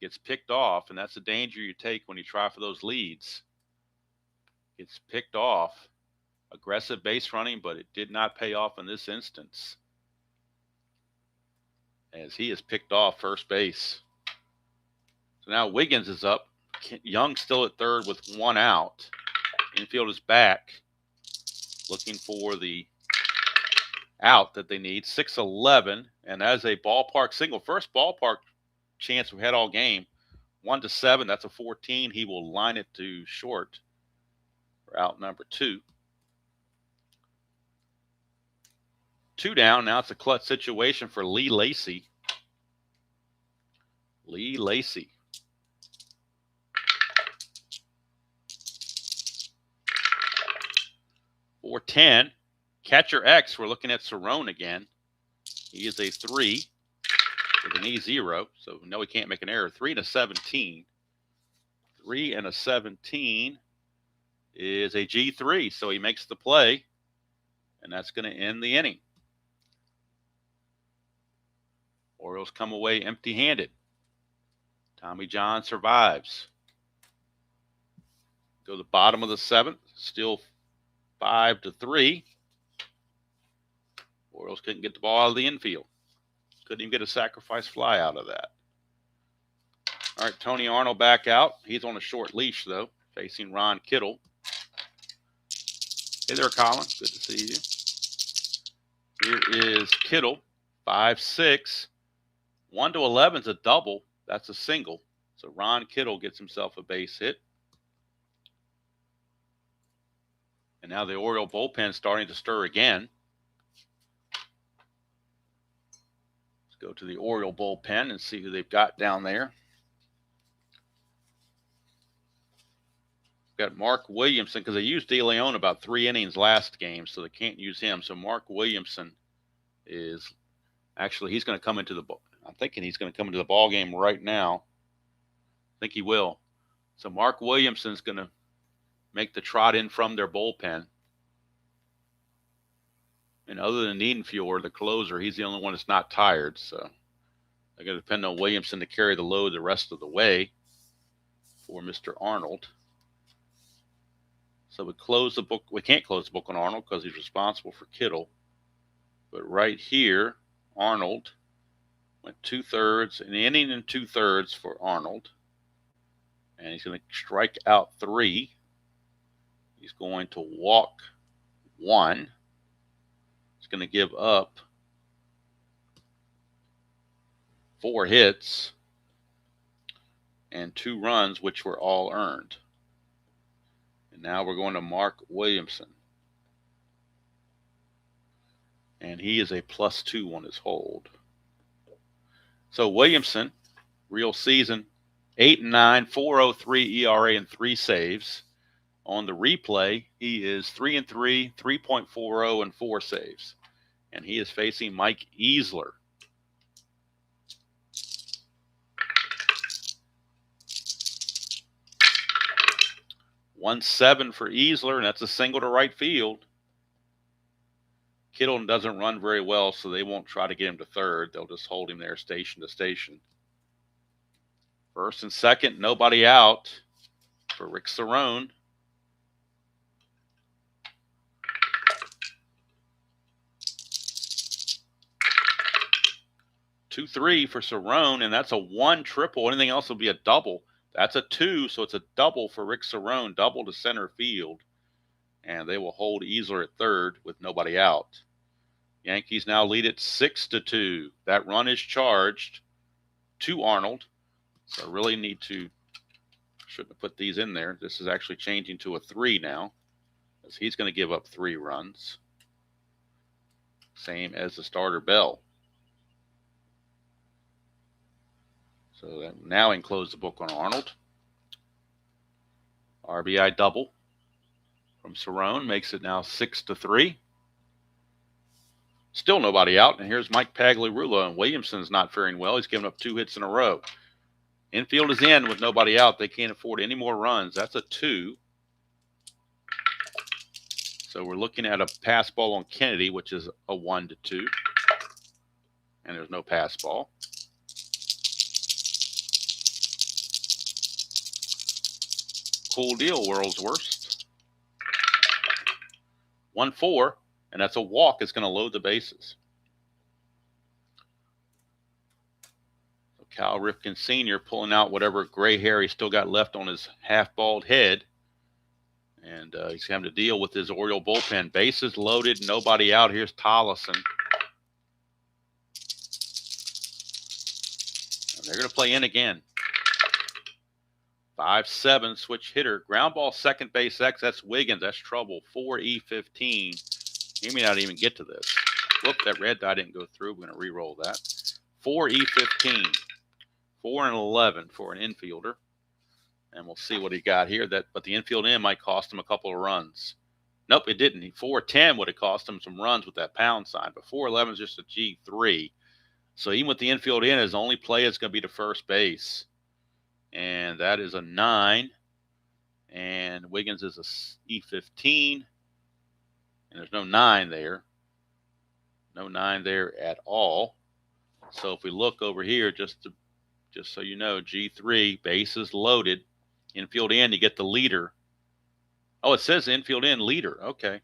gets picked off, and that's the danger you take when you try for those leads. Gets picked off. Aggressive base running, but it did not pay off in this instance, as he is picked off first base. So now Wiggins is up. Young still at third with 1 out. Infield is back, looking for the out that they need. 6-11, and that is a ballpark single. First ballpark chance we've had all game. 1-7, that's a 14. He will line it to short for out number 2. 2 down. Now it's a clutch situation for Lee Lacy. Lee Lacy. 4-10. Catcher X, we're looking at Cerrone again. He is a 3 with an E0, so no, he can't make an error. 3-17. 3 and a 17 is a G3. So he makes the play, and that's going to end the inning. Orioles come away empty-handed. Tommy John survives. Go to the bottom of the 7th, still 5-3. Orioles couldn't get the ball out of the infield. Couldn't even get a sacrifice fly out of that. All right, Tony Arnold back out. He's on a short leash, though, facing Ron Kittle. Hey there, Colin. Good to see you. Here is Kittle, 5-6. 1-11 is a double. That's a single. So Ron Kittle gets himself a base hit. And now the Oriole bullpen starting to stir again. Let's go to the Oriole bullpen and see who they've got down there. Got Mark Williamson, because they used De Leon about 3 innings last game, so they can't use him. So Mark Williamson is actually, he's going to come into the, I'm thinking he's going to come into the ball game right now. I think he will. So Mark Williamson's going to make the trot in from their bullpen. And other than Niedenfuhr, the closer, he's the only one that's not tired. So they're going to depend on Williamson to carry the load the rest of the way for Mr. Arnold. So we close the book. We can't close the book on Arnold because he's responsible for Kittle. But right here, Arnold went 2/3, an inning and 2/3 for Arnold. And he's going to strike out 3. He's going to walk 1. He's going to give up 4 hits and 2 runs, which were all earned. And now we're going to Mark Williamson. And he is a +2 on his hold. So Williamson, real season, 8-9, 4.03 ERA and 3 saves. On the replay, he is 3-3, 3.40 and 4 saves. And he is facing Mike Easler. 1-7 for Easler, and that's a single to right field. Kittle doesn't run very well, so they won't try to get him to third. They'll just hold him there station to station. First and second, nobody out for Rick Cerrone. Two, 3 for Cerrone, and that's a 1 triple. Anything else will be a double. That's a 2, so it's a double for Rick Cerrone, double to center field. And they will hold Easler at third with nobody out. Yankees now lead it 6-2. That run is charged to Arnold. So I really need to, shouldn't have put these in there. This is actually changing to a 3 now, as he's going to give up 3 runs. Same as the starter Bell. So that now we can close the book on Arnold. RBI double from Cerrone makes it now 6-3. Still nobody out, and here's Mike Pagliarulo, and Williamson's not faring well. He's given up 2 hits in a row. Infield is in with nobody out. They can't afford any more runs. That's a 2. So we're looking at a pass ball on Kennedy, which is a 1-2. And there's no pass ball. Cool deal, world's worst. 1-4, and that's a walk. It's going to load the bases. So Cal Ripken Sr. pulling out whatever gray hair he still got left on his half-bald head. And he's having to deal with his Oriole bullpen. Bases loaded, nobody out. Here's Tollison. And they're going to play in again. 5-7, switch hitter. Ground ball, second base X. That's Wiggins. That's trouble. 4E15. He may not even get to this. Whoop, that red dot didn't go through. We're going to re-roll that. 4E15. 4-11 for an infielder. And we'll see what he got here. But the infield in might cost him a couple of runs. Nope, it didn't. 4-10 would have cost him some runs with that pound sign. But 4-11 is just a G3. So even with the infield in, his only play is going to be to first base. and that is a 9. And Wiggins is a E15, and there's no 9 there. No 9 there at all. So if we look over here, just so you know, G3, bases loaded. Infield in, you get the leader. Oh, it says infield in, leader. Okay.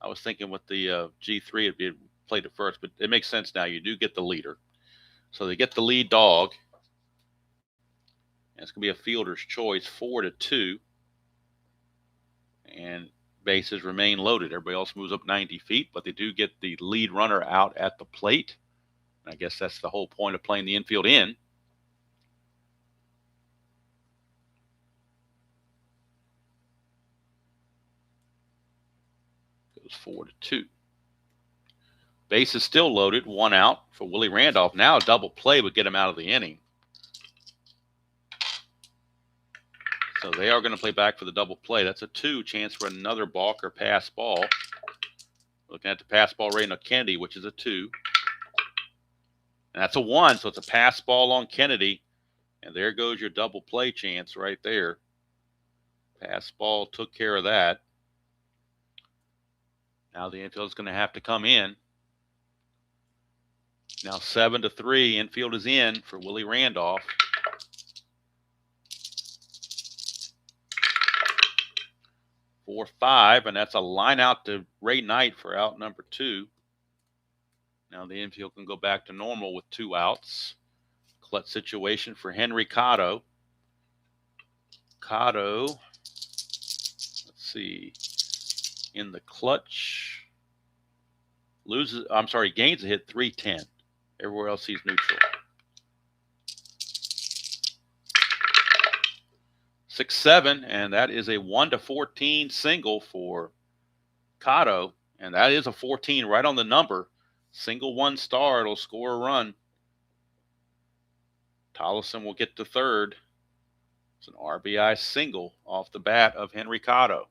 I was thinking with the G3, it'd be played at first, but it makes sense now. You do get the leader. So they get the lead dog. And it's going to be a fielder's choice, 4-2. And bases remain loaded. Everybody else moves up 90 feet, but they do get the lead runner out at the plate. And I guess that's the whole point of playing the infield in. Goes 4-2. Base is still loaded, 1 out for Willie Randolph. Now a double play would get him out of the inning. So they are going to play back for the double play. That's a 2, chance for another balk or pass ball. Looking at the pass ball rating of Kennedy, which is a 2. And that's a 1, so it's a pass ball on Kennedy. And there goes your double play chance right there. Pass ball took care of that. Now the infield is going to have to come in. Now 7-3, infield is in for Willie Randolph. 4-5, and that's a line out to Ray Knight for out number 2. Now the infield can go back to normal with 2 outs. Clutch situation for Henry Cotto. Cotto, let's see, in the clutch, gains a hit, 310. Everywhere else he's neutral. 6-7, and that is a 1-14 single for Cotto, and that is a 14 right on the number. Single 1 star, it'll score a run. Tollefson will get to third. It's an RBI single off the bat of Henry Cotto.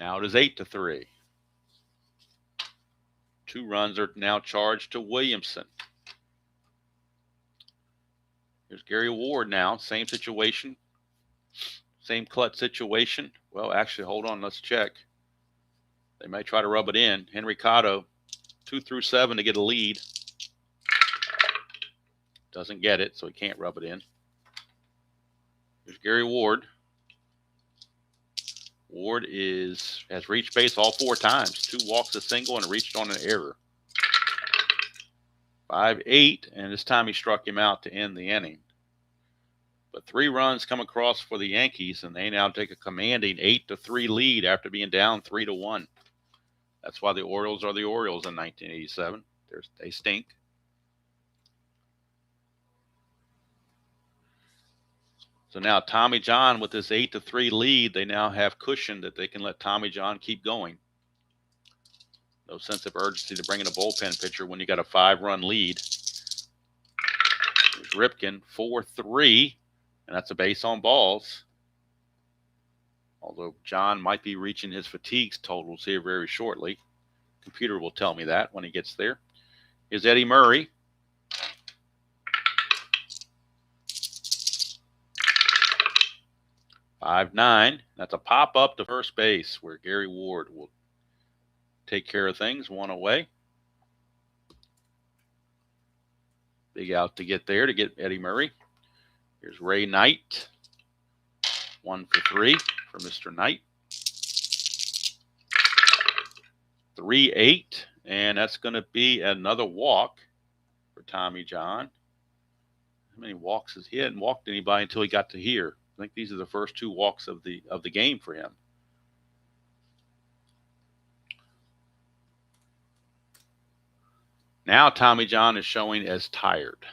Now it is 8-3. 2 runs are now charged to Williamson. Here's Gary Ward now. Same situation. Same clutch situation. Well, actually, hold on. Let's check. They might try to rub it in. Henry Cotto, 2-7 to get a lead. Doesn't get it, so he can't rub it in. Here's Gary Ward. Ward has reached base all 4 times. 2 walks, a single, and reached on an error. 5-8, and this time he struck him out to end the inning. But 3 runs come across for the Yankees, and they now take a commanding 8-3 lead after being down 3-1. That's why the Orioles are the Orioles in 1987. They stink. So now Tommy John with this 8-3 lead, they now have cushion that they can let Tommy John keep going. No sense of urgency to bring in a bullpen pitcher when you got a 5-run lead. There's Ripken, 4-3, and that's a base on balls. Although John might be reaching his fatigue totals here very shortly. Computer will tell me that when he gets there. Here's Eddie Murray. (5-9). That's a pop up to first base where Gary Ward will take care of things. 1 away. Big out to get there to get Eddie Murray. Here's Ray Knight. 1 for 3 for Mr. Knight. 3-8, and that's going to be another walk for Tommy John. How many walks has he hadn't walked anybody until he got to here? I think these are the first 2 walks of the game for him. Now Tommy John is showing as tired.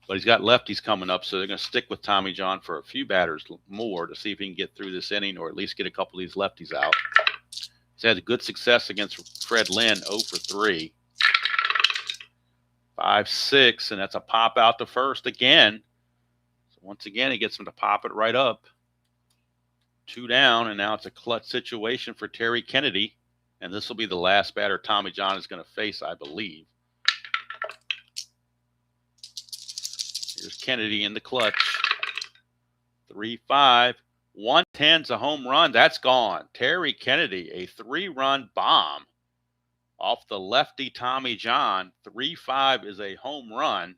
But he's got lefties coming up, so they're going to stick with Tommy John for a few batters more to see if he can get through this inning or at least get a couple of these lefties out. He's had good success against Fred Lynn, 0 for 3. 5-6, and that's a pop out to first again. So once again, he gets him to pop it right up. 2 down, and now it's a clutch situation for Terry Kennedy. And this will be the last batter Tommy John is going to face, I believe. Kennedy in the clutch. 3-5. 110's a home run. That's gone. Terry Kennedy, a 3-run bomb off the lefty Tommy John. 3-5 is a home run.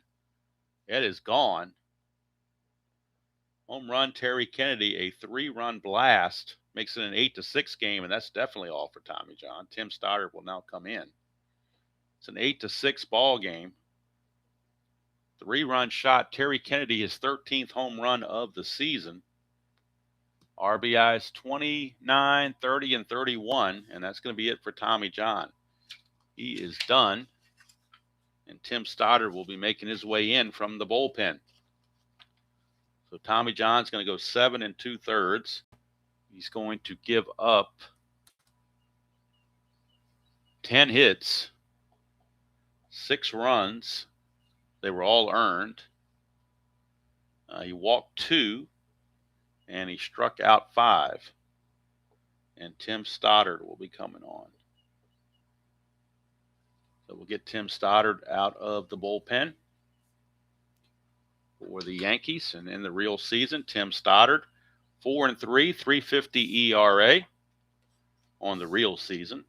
It is gone. Home run, Terry Kennedy, a 3-run blast. Makes it an 8-6 game, and that's definitely all for Tommy John. Tim Stoddard will now come in. It's an 8-6 ball game. 3-run shot. Terry Kennedy, his 13th home run of the season. RBIs 29, 30, and 31, and that's going to be it for Tommy John. He is done, and Tim Stoddard will be making his way in from the bullpen. So Tommy John's going to go 7 2/3. He's going to give up 10 hits, 6 runs. They were all earned. He walked 2. And he struck out 5. And Tim Stoddard will be coming on. So we'll get Tim Stoddard out of the bullpen for the Yankees. And in the real season, Tim Stoddard, 4-3, 3.50 ERA on the real season.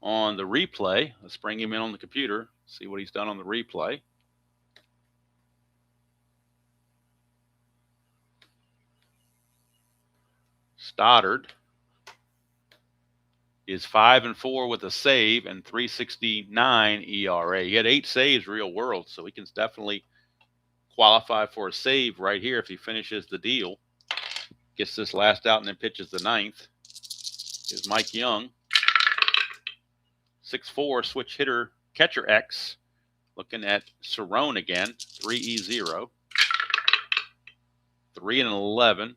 On the replay, let's bring him in on the computer, see what he's done on the replay. Stoddard is 5-4 with a save and 3.69 ERA. He had 8 saves real world, so he can definitely qualify for a save right here if he finishes the deal. Gets this last out and then pitches the 9th. Here's Mike Young. 6'4", switch hitter, catcher X. Looking at Cerrone again, 3-0. 3-11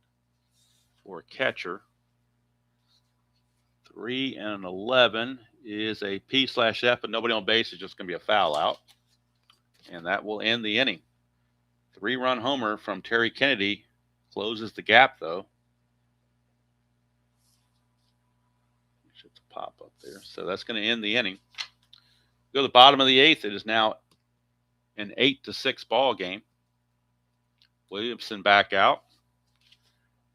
for a catcher. 3-11 is a P/F, but nobody on base. Is just going to be a foul out. And that will end the inning. 3-run homer from Terry Kennedy closes the gap, though. Should pop up there. So that's going to end the inning. Go to the bottom of the 8th. It is now an 8-6 ball game. Williamson back out.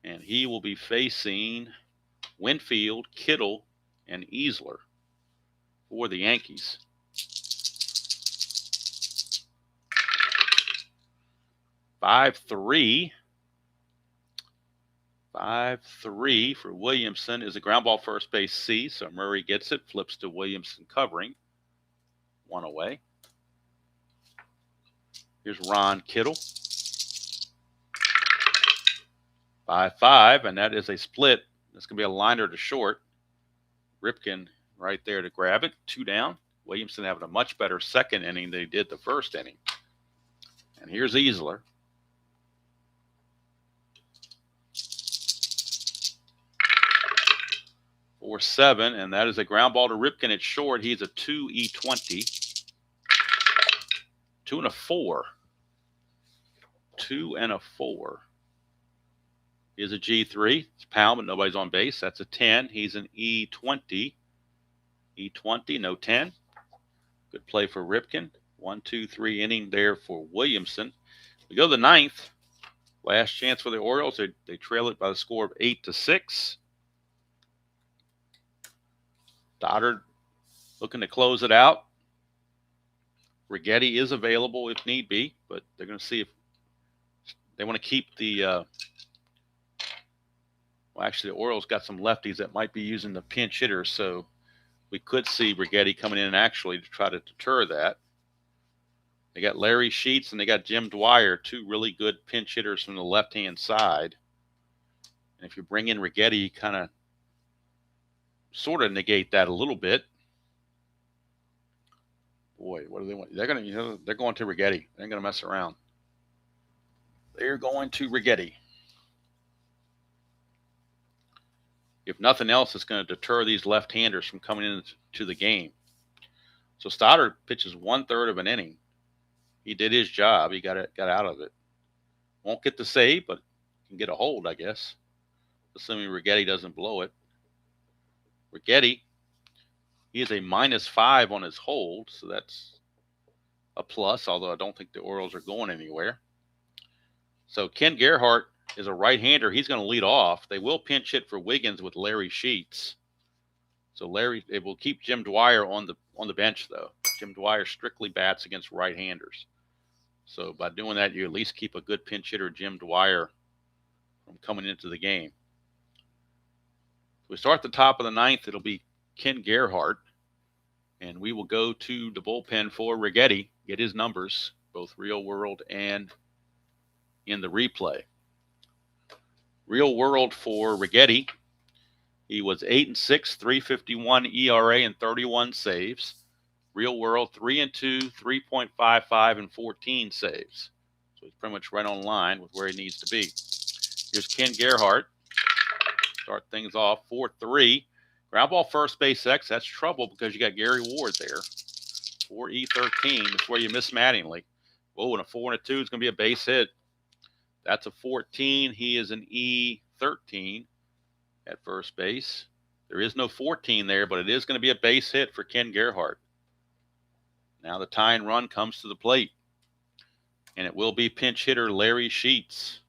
And he will be facing Winfield, Kittle, and Easler for the Yankees. 5-3. 5-3 for Williamson is a ground ball first base C. So Murray gets it, flips to Williamson covering. 1 away. Here's Ron Kittle. 5-5, and that is a split. That's going to be a liner to short. Ripken right there to grab it. 2 down. Williamson having a much better second inning than he did the first inning. And here's Easler. 4-7, and that is a ground ball to Ripken at short. He's a 2-20. 2 and a 4. 2 and a 4. Here's a G3. It's Powell, but nobody's on base. That's a 10. He's an E20. E20, no 10. Good play for Ripken. 1, 2, 3 inning there for Williamson. We go to the 9th. Last chance for the Orioles. They trail it by the score of 8-6. Stoddard looking to close it out. Righetti is available if need be, but they're going to see if they want to keep the well, actually, the Orioles got some lefties that might be using the pinch hitter, so we could see Righetti coming in actually to try to deter that. They got Larry Sheets and they got Jim Dwyer, 2 really good pinch hitters from the left-hand side. And if you bring in Righetti, you kind of sort of negate that a little bit. Boy, what do they want? They're going to Righetti. They ain't going to mess around. They're going to Righetti. If nothing else, it's going to deter these left-handers from coming into the game. So Stoddard pitches 1/3 of an inning. He did his job. He got out of it. Won't get the save, but can get a hold, I guess. Assuming Righetti doesn't blow it. Righetti, he is a -5 on his hold, so that's a plus, although I don't think the Orioles are going anywhere. So Ken Gerhart is a right-hander. He's going to lead off. They will pinch hit for Wiggins with Larry Sheets. So Larry, it will keep Jim Dwyer on the bench though. Jim Dwyer strictly bats against right-handers. So by doing that, you at least keep a good pinch hitter, Jim Dwyer, from coming into the game. We start at the top of the ninth. It'll be Ken Gerhart, and we will go to the bullpen for Righetti, get his numbers, both real world and in the replay. Real world for Righetti, he was 8-6, 3.51 ERA and 31 saves. Real world 3-2, 3.55 and 14 saves. So he's pretty much right on line with where he needs to be. Here's Ken Gerhart. Start things off 4-3. Ground ball first base X. That's trouble because you got Gary Ward there. 4E13. That's where you miss Mattingly. Whoa, and a 4 and a 2 is going to be a base hit. That's a 14. He is an E13 at first base. There is no 14 there, but it is going to be a base hit for Ken Gerhart. Now the tying run comes to the plate, and it will be pinch hitter Larry Sheets.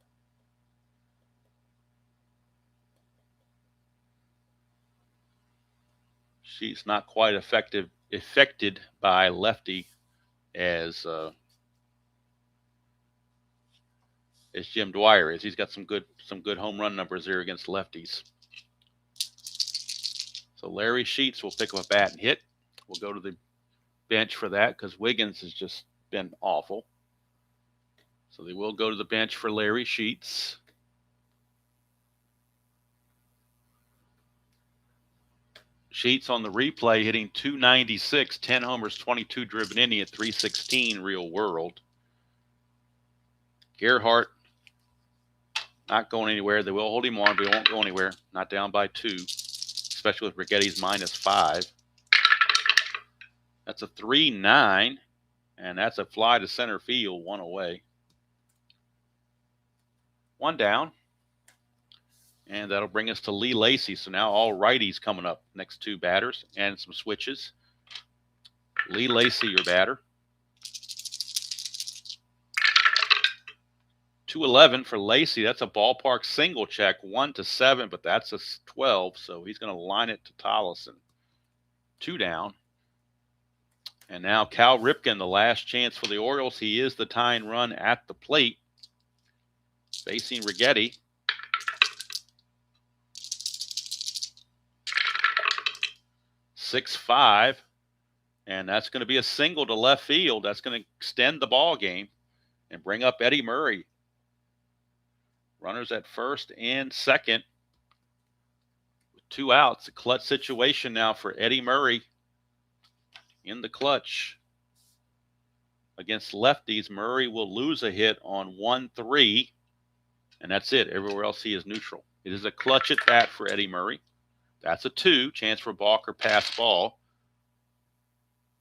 Sheets not quite affected by lefty as Jim Dwyer is. He's got some good home run numbers there against lefties. So Larry Sheets will pick up a bat and hit. We'll go to the bench for that because Wiggins has just been awful. So they will go to the bench for Larry Sheets. Sheets on the replay hitting .296, 10 homers, 22 driven in at 3.16 real world. Gerhart not going anywhere. They will hold him on, but he won't go anywhere. Not down by 2, especially with Righetti's -5. That's a 3-9, and that's a fly to center field, 1 away. 1 down, and that'll bring us to Lee Lacy. So now all righties coming up, next 2 batters, and some switches. Lee Lacy, your batter. 2-11 for Lacy. That's a ballpark single check, 1-7, but that's a 12, so he's going to line it to Tollison. 2 down. And now Cal Ripken, the last chance for the Orioles. He is the tying run at the plate, facing Righetti. .65, and that's going to be a single to left field. That's going to extend the ball game and bring up Eddie Murray. Runners at first and second with 2 outs. A clutch situation now for Eddie Murray in the clutch. Against lefties, Murray will lose a hit on 1-3, and that's it. Everywhere else he is neutral. It is a clutch at bat for Eddie Murray. That's a 2. Chance for balk or pass ball.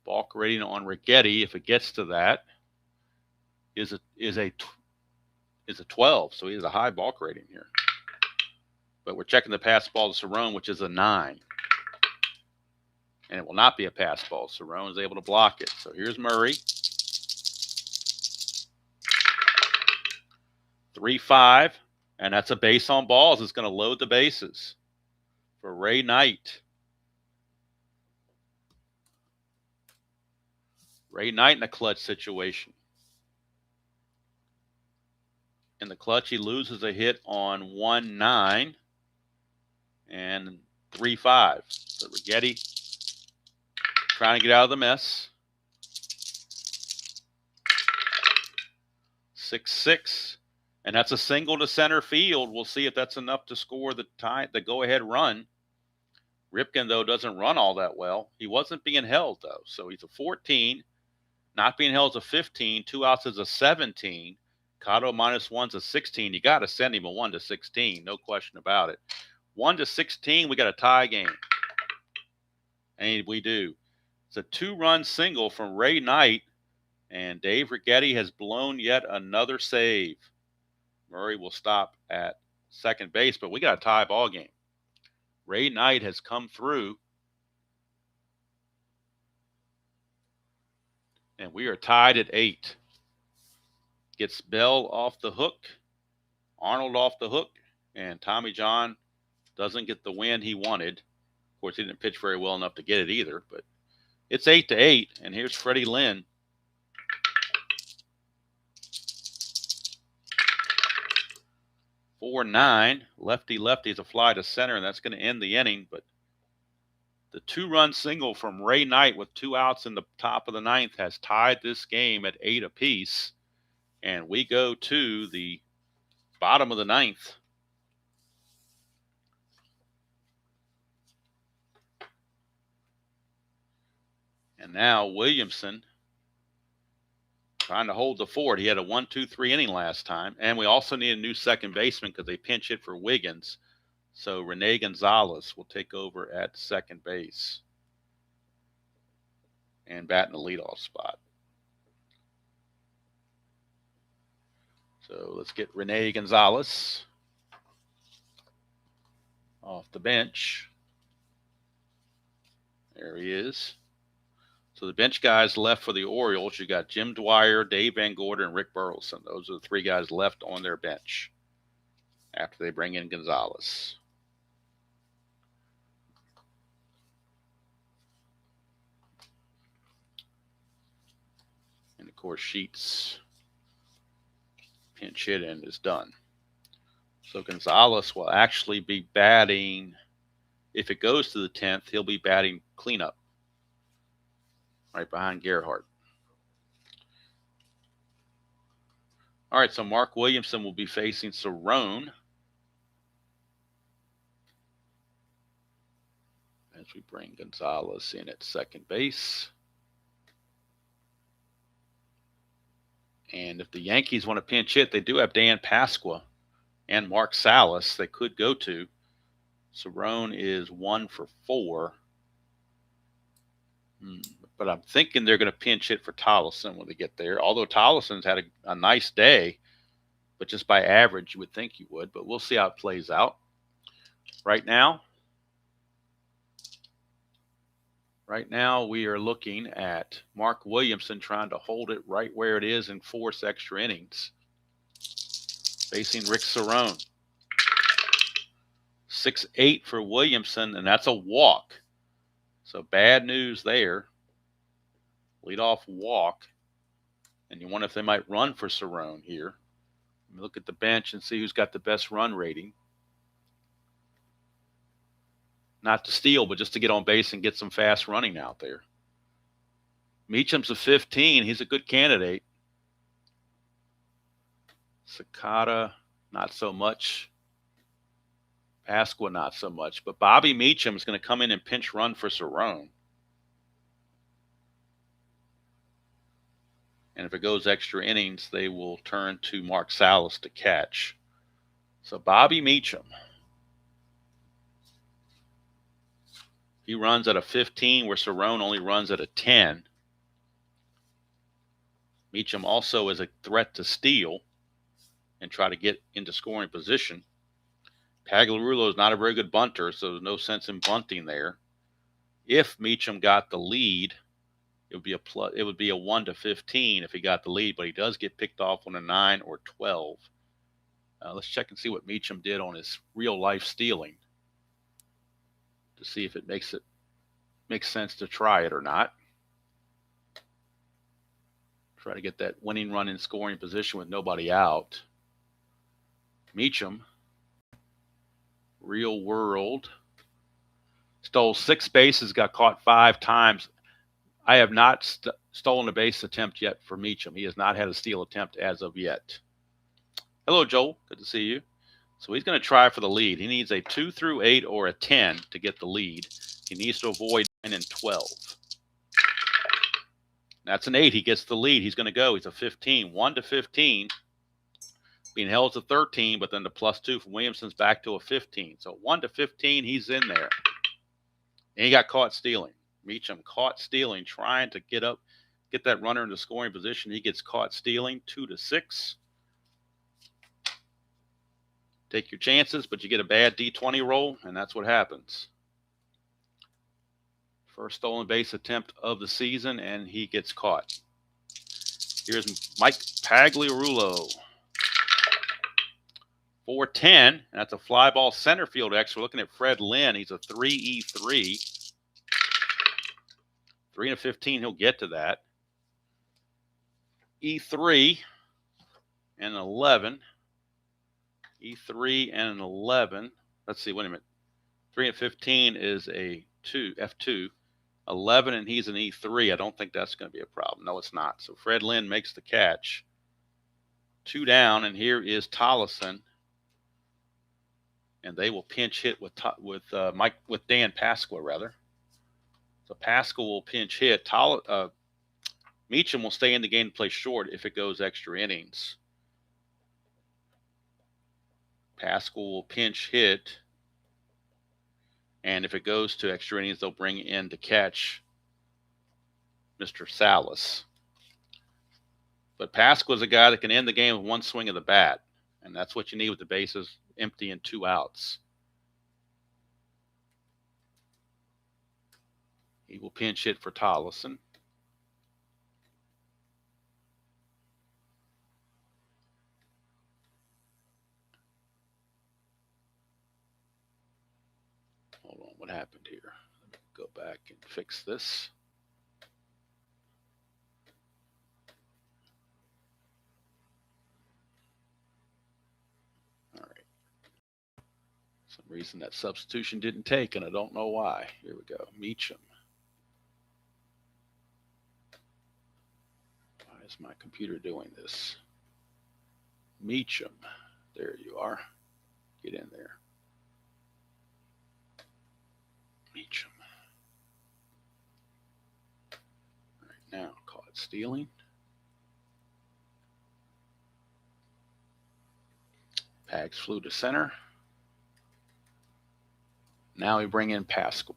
Balk rating on Righetti, if it gets to that, is a 12. So he has a high balk rating here. But we're checking the pass ball to Cerrone, which is a 9. And it will not be a pass ball. Cerrone is able to block it. So here's Murray. 3-5. And that's a base on balls. It's going to load the bases for Ray Knight. Ray Knight in a clutch situation. In the clutch, he loses a hit on 1-9 and 3-5. So Righetti trying to get out of the mess. 6-6. And that's a single to center field. We'll see if that's enough to score the go-ahead run. Ripken, though, doesn't run all that well. He wasn't being held, though. So he's a 14. Not being held is a 15. 2 outs is a 17. Cotto -1's a 16. You got to send him a 1-16. No question about it. 1-16, we got a tie game. And we do. It's a 2-run single from Ray Knight. And Dave Righetti has blown yet another save. Murray will stop at second base, but we got a tie ball game. Ray Knight has come through. And we are tied at 8. Gets Bell off the hook, Arnold off the hook, and Tommy John doesn't get the win he wanted. Of course, he didn't pitch very well enough to get it either, but it's 8-8, and here's Freddie Lynn. Four 9, lefty's a fly to center, and that's going to end the inning. But the 2-run single from Ray Knight with 2 outs in the top of the 9th has tied this game at 8 apiece, and we go to the bottom of the 9th. And now Williamson trying to hold the fort. He had a 1-2-3 inning last time. And we also need a new second baseman because they pinch hit for Wiggins. So Rene Gonzalez will take over at second base and bat in the leadoff spot. So let's get Rene Gonzalez off the bench. There he is. So the bench guys left for the Orioles, you got Jim Dwyer, Dave Van Gorder, and Rick Burleson. Those are the 3 guys left on their bench after they bring in Gonzalez. And, of course, Sheets pinch hit and is done. So Gonzalez will actually be batting, if it goes to the 10th, he'll be batting cleanup right behind Gerhardt. All right, so Mark Williamson will be facing Cerrone as we bring Gonzalez in at second base. And if the Yankees want to pinch hit, they do have Dan Pasqua and Mark Salas they could go to. Cerrone is 1 for 4. But I'm thinking they're going to pinch hit for Tollefson when they get there. Although Tollefson's had a nice day, but just by average, you would think he would. But we'll see how it plays out. Right now, we are looking at Mark Williamson trying to hold it right where it is and force extra innings, facing Rick Cerrone. 6-8 for Williamson, and that's a walk. So bad news there. Leadoff walk. And you wonder if they might run for Cerrone here. Look at the bench and see who's got the best run rating. Not to steal, but just to get on base and get some fast running out there. Meacham's a 15. He's a good candidate. Sakata, not so much. Pasqua, not so much. But Bobby Meacham is going to come in and pinch run for Cerrone. And if it goes extra innings, they will turn to Mark Salas to catch. So Bobby Meacham. He runs at a 15 where Cerrone only runs at a 10. Meacham also is a threat to steal and try to get into scoring position. Pagliarulo is not a very good bunter, so there's no sense in bunting there. If Meacham got the lead, it would be a 1-15 if he got the lead, but he does get picked off on a 9 or 12. Let's check and see what Meacham did on his real life stealing to see if it makes sense to try it or not. Try to get that winning run in scoring position with nobody out. Meacham, real world, stole 6 bases, got caught 5 times. I have not stolen a base attempt yet for Meacham. He has not had a steal attempt as of yet. Hello, Joel. Good to see you. So he's going to try for the lead. He needs a 2 through 8 or a 10 to get the lead. He needs to avoid 9 and 12. That's an 8. He gets the lead. He's going to go. He's a 15. 1-15. Being held to 13, but then the +2 from Williamson's back to a 15. So 1-15, he's in there. And he got caught stealing. Meacham caught stealing, trying to get that runner into scoring position. He gets caught stealing, 2-6. Take your chances, but you get a bad D20 roll, and that's what happens. First stolen base attempt of the season, and he gets caught. Here's Mike Pagliarulo. 410. That's a fly ball center field X. We're looking at Fred Lynn. He's a 3E3. 3 and a 15. He'll get to that. E3 and an 11. E3 and an 11. Let's see. Wait a minute. 3 and 15 is a 2, F2. 11 and he's an E3. I don't think that's going to be a problem. No, it's not. So Fred Lynn makes the catch. 2 down, and here is Tollison, and they will pinch hit with Dan Pasqua rather. So Pasqua will pinch hit. Meacham will stay in the game to play short if it goes extra innings. Pasqua will pinch hit. And if it goes to extra innings, they'll bring in to catch Mr. Salas. But Pasqua's a guy that can end the game with one swing of the bat. And that's what you need with the bases empty and 2 outs. He will pinch hit for Tollison. Hold on, what happened here? Let me go back and fix this. All right. Some reason that substitution didn't take, and I don't know why. Here we go. Meacham. Why is my computer doing this? Meacham. There you are. Get in there. Meacham. All right, now call it stealing. Pags flew to center. Now we bring in Pasqua.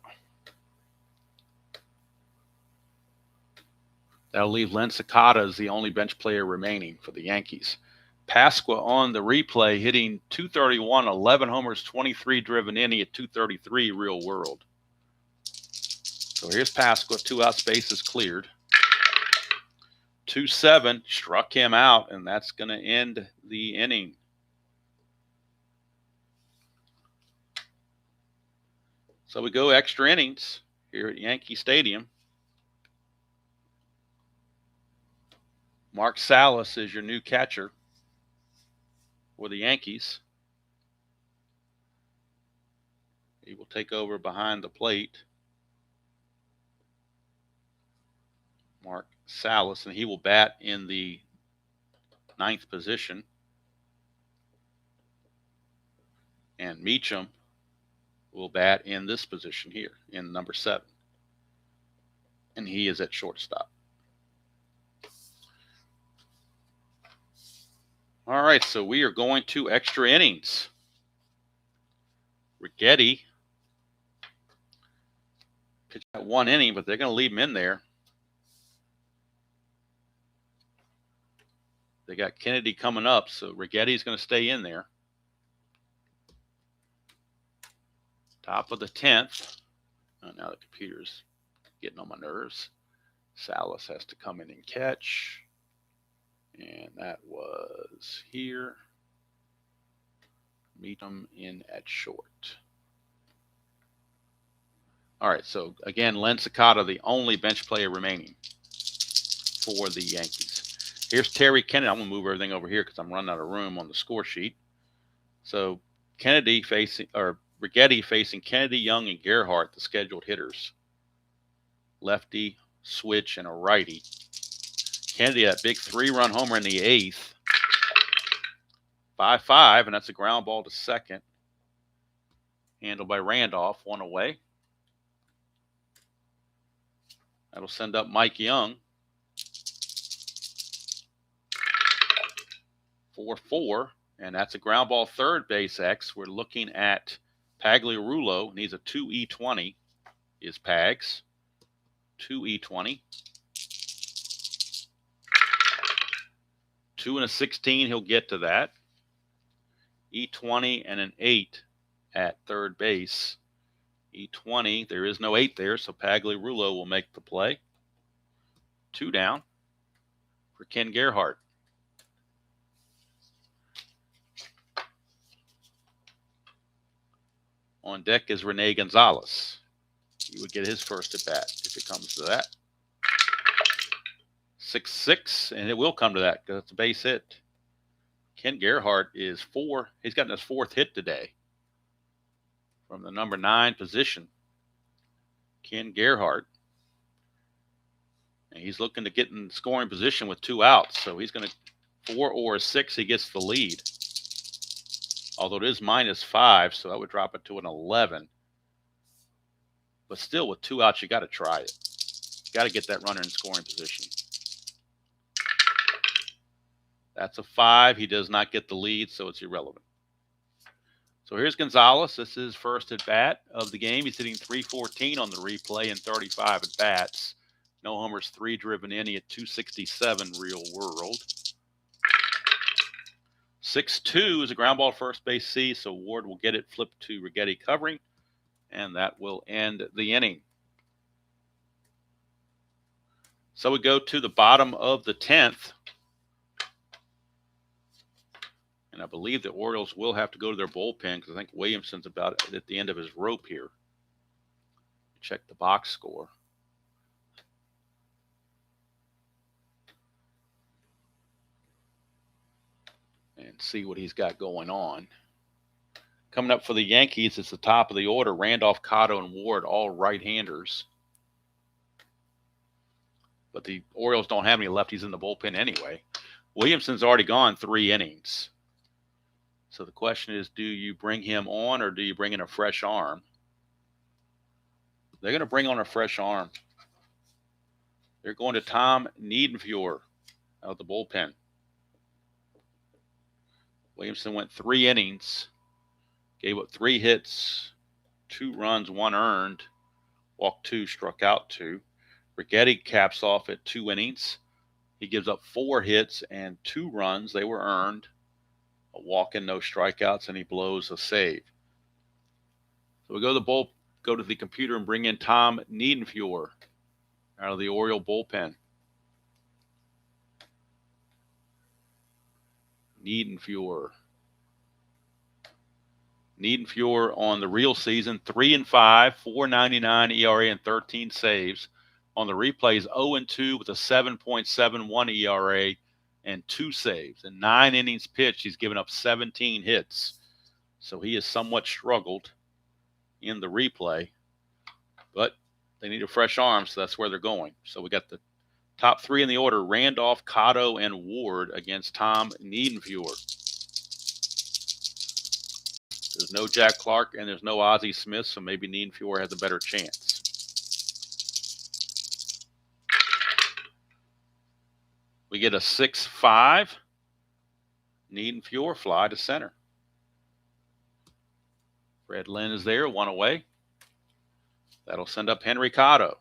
That'll leave Len Sakata as the only bench player remaining for the Yankees. Pasqua on the replay hitting .231, 11 homers, 23 driven in. He at .233 real world. So here's Pasqua, 2 outs, bases cleared. 2-7, struck him out, and that's going to end the inning. So we go extra innings here at Yankee Stadium. Mark Salas is your new catcher for the Yankees. He will take over behind the plate. Mark Salas, and he will bat in the 9th position. And Meacham will bat in this position here, in number 7. And he is at shortstop. All right, so we are going to extra innings. Rigetti pitched that 1 inning, but they're going to leave him in there. They got Kennedy coming up, so Rigetti's going to stay in there. Top of the 10th. Oh, now the computer's getting on my nerves. Salas has to come in and catch. And that was here. Meet him in at short. All right, so again, Len Sakata, the only bench player remaining for the Yankees. Here's Terry Kennedy. I'm going to move everything over here because I'm running out of room on the score sheet. So Rigetti facing Kennedy, Young, and Gerhardt, the scheduled hitters. Lefty, switch, and a righty. Kennedy, that big 3-run homer in the 8th. 5-5, and that's a ground ball to second. Handled by Randolph, 1 away. That'll send up Mike Young. 4-4, and that's a ground ball third base X. We're looking at Pagliarulo. Needs a 2E20 is Pags. 2E20. 2 and a 16, he'll get to that. E20 and an 8 at third base. E20, there is no 8 there, so Pagliarulo will make the play. 2 down. for Ken Gerhardt. On deck is Rene Gonzalez. He would get his first at bat if it comes to that. 6-6, and it will come to that because it's a base hit. Ken Gerhardt is 4. He's gotten his 4th hit today from the number 9 position. Ken Gerhardt. And he's looking to get in scoring position with 2 outs. So he's going to 4 or 6. He gets the lead. Although it is -5, so that would drop it to an 11. But still, with 2 outs, you got to try it. You got to get that runner in scoring position. That's a 5. He does not get the lead, so it's irrelevant. So here's Gonzalez. This is first at bat of the game. He's hitting .314 on the replay in 35 at bats. No homers, 3 driven in. He had .267 real world. 6-2 is a ground ball first base C, so Ward will get it flipped to Righetti covering, and that will end the inning. So we go to the bottom of the 10th. And I believe the Orioles will have to go to their bullpen because I think Williamson's about at the end of his rope here. Check the box score. And see what he's got going on. Coming up for the Yankees, it's the top of the order. Randolph, Cotto, and Ward, all right-handers. But the Orioles don't have any lefties in the bullpen anyway. Williamson's already gone 3 innings. So the question is, do you bring him on or do you bring in a fresh arm? They're going to bring on a fresh arm. They're going to Tom Niedenfuer out of the bullpen. Williamson went 3 innings, gave up 3 hits, 2 runs, 1 earned, walked 2, struck out 2. Righetti caps off at 2 innings. He gives up 4 hits and 2 runs. They were earned. A walk and no strikeouts, and he blows a save. So we go to the computer and bring in Tom Niedenfuer out of the Oriole bullpen. Niedenfuer on the real season, 3-5, 4.99 ERA and 13 saves. On the replays, 0-2 with a 7.71 ERA and 2 saves. In 9 innings pitched, he's given up 17 hits. So he has somewhat struggled in the replay. But they need a fresh arm, so that's where they're going. So we got the top 3 in the order, Randolph, Cotto, and Ward against Tom Niedenfuer. There's no Jack Clark and there's no Ozzie Smith, so maybe Niedenfuer has a better chance. We get a 6-5. Niedenfuer fly to center. Fred Lynn is there, 1 away. That'll send up Henry Cotto.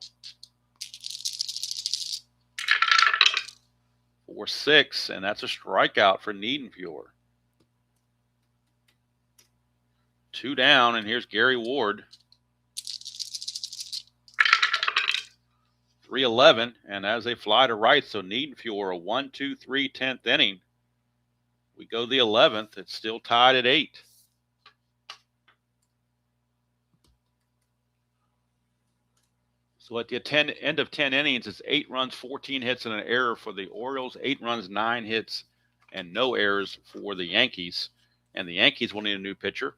4-6, and that's a strikeout for Niedenfuer. 2 down, and here's Gary Ward. 3-11, and as they fly to right, so Niedenfuer, a 1-2-3 10th inning. We go the 11th. It's still tied at 8. So at the end of 10 innings, it's 8 runs, 14 hits, and an error for the Orioles. 8 runs, 9 hits, and no errors for the Yankees. And the Yankees will need a new pitcher.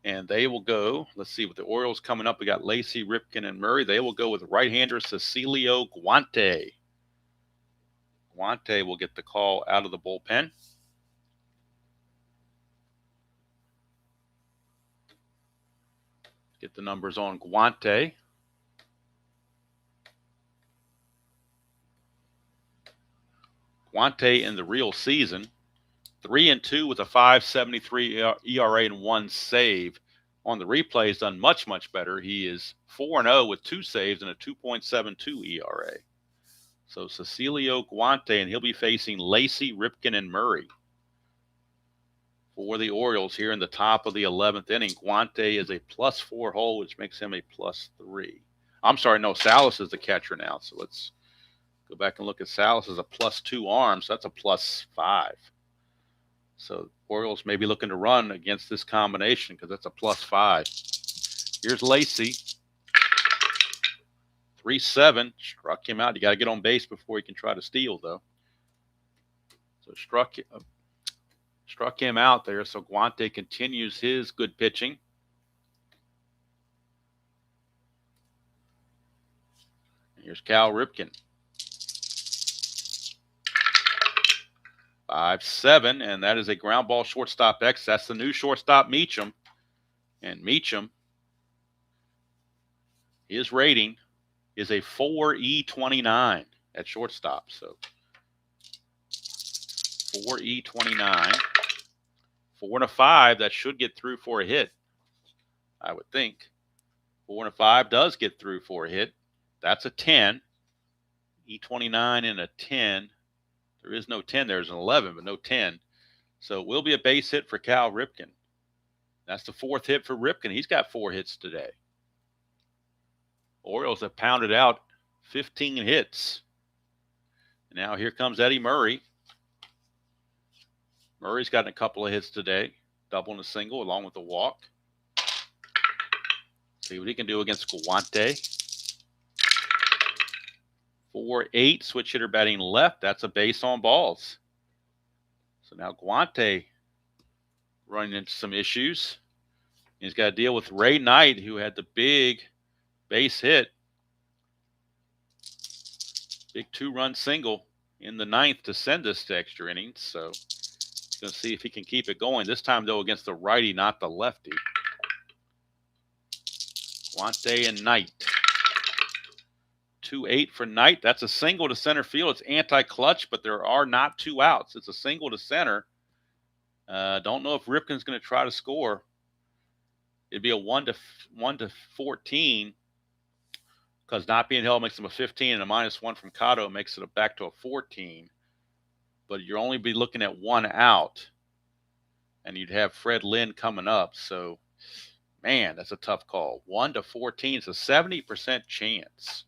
And they will go, let's see, with the Orioles coming up, we got Lacey, Ripken, and Murray. They will go with right-hander Cecilio Guante. Guante will get the call out of the bullpen. Get the numbers on Guante. Guante in the real season, 3-2 with a 5.73 ERA and 1 save. On the replay, he's done much, much better. He is 4-0 with 2 saves and a 2.72 ERA. So Cecilio Guante, and he'll be facing Lacey, Ripken, and Murray for the Orioles here in the top of the 11th inning. Guante is a +4 hole, which makes him a +3. I'm sorry, no, Salas is the catcher now. So let's Go back and look at Salas as a +2 arm, so that's a +5. So Orioles may be looking to run against this combination because that's a +5. Here's Lacey. 3-7. Struck him out. You got to get on base before he can try to steal, though. So struck him out there. So Guante continues his good pitching. And here's Cal Ripken. 5-7, and that is a ground ball shortstop X. That's the new shortstop Meacham. And Meacham, his rating is a 4.29 at shortstop. So 4.29. 4 and a 5, that should get through for a hit, I would think. 4 and a 5 does get through for a hit. That's a 10. E29 and a 10. There is no 10. There's an 11, but no 10. So it will be a base hit for Cal Ripken. That's the 4th hit for Ripken. He's got 4 hits today. Orioles have pounded out 15 hits. Now here comes Eddie Murray. Murray's gotten a couple of hits today. Double and a single along with a walk. See what he can do against Guante. 4-8, switch hitter batting left. That's a base on balls. So now Guante running into some issues. He's got to deal with Ray Knight, who had the big base hit. Big 2-run single in the 9th to send us to extra innings. So he's going to see if he can keep it going. This time, though, against the righty, not the lefty. Guante and Knight. 2-8 for Knight. That's a single to center field. It's anti-clutch, but there are not 2 outs. It's a single to center. Don't know if Ripken's going to try to score. It'd be a 1-14 because not being held makes him a 15, and a -1 from Cotto makes it back to a 14. But you'll only be looking at 1 out, and you'd have Fred Lynn coming up. So, man, that's a tough call. 1-14 is a 70% chance.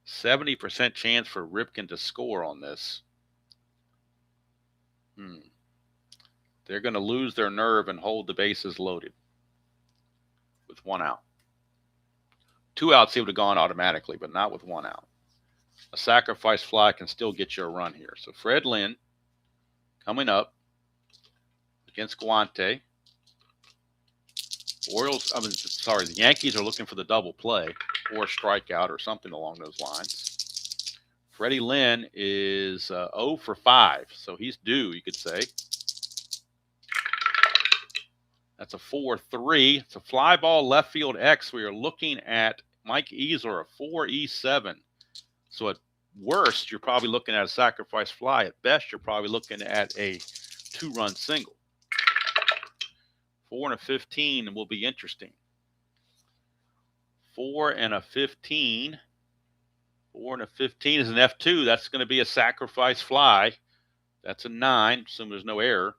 70% chance for Ripken to score on this. They're going to lose their nerve and hold the bases loaded with 1 out. 2 outs, he would have gone automatically, but not with 1 out. A sacrifice fly can still get you a run here. So Fred Lynn coming up against Guante. The Yankees are looking for the double play or strikeout or something along those lines. Freddie Lynn is 0 for 5, so he's due, you could say. That's a 4-3. It's a fly ball left field X. We are looking at Mike Easler, a 4-7. So at worst, you're probably looking at a sacrifice fly. At best, you're probably looking at a 2-run single. 4 and a 15 will be interesting. 4 and a 15. 4 and a 15 is an F2. That's going to be a sacrifice fly. That's a 9. Assume there's no error.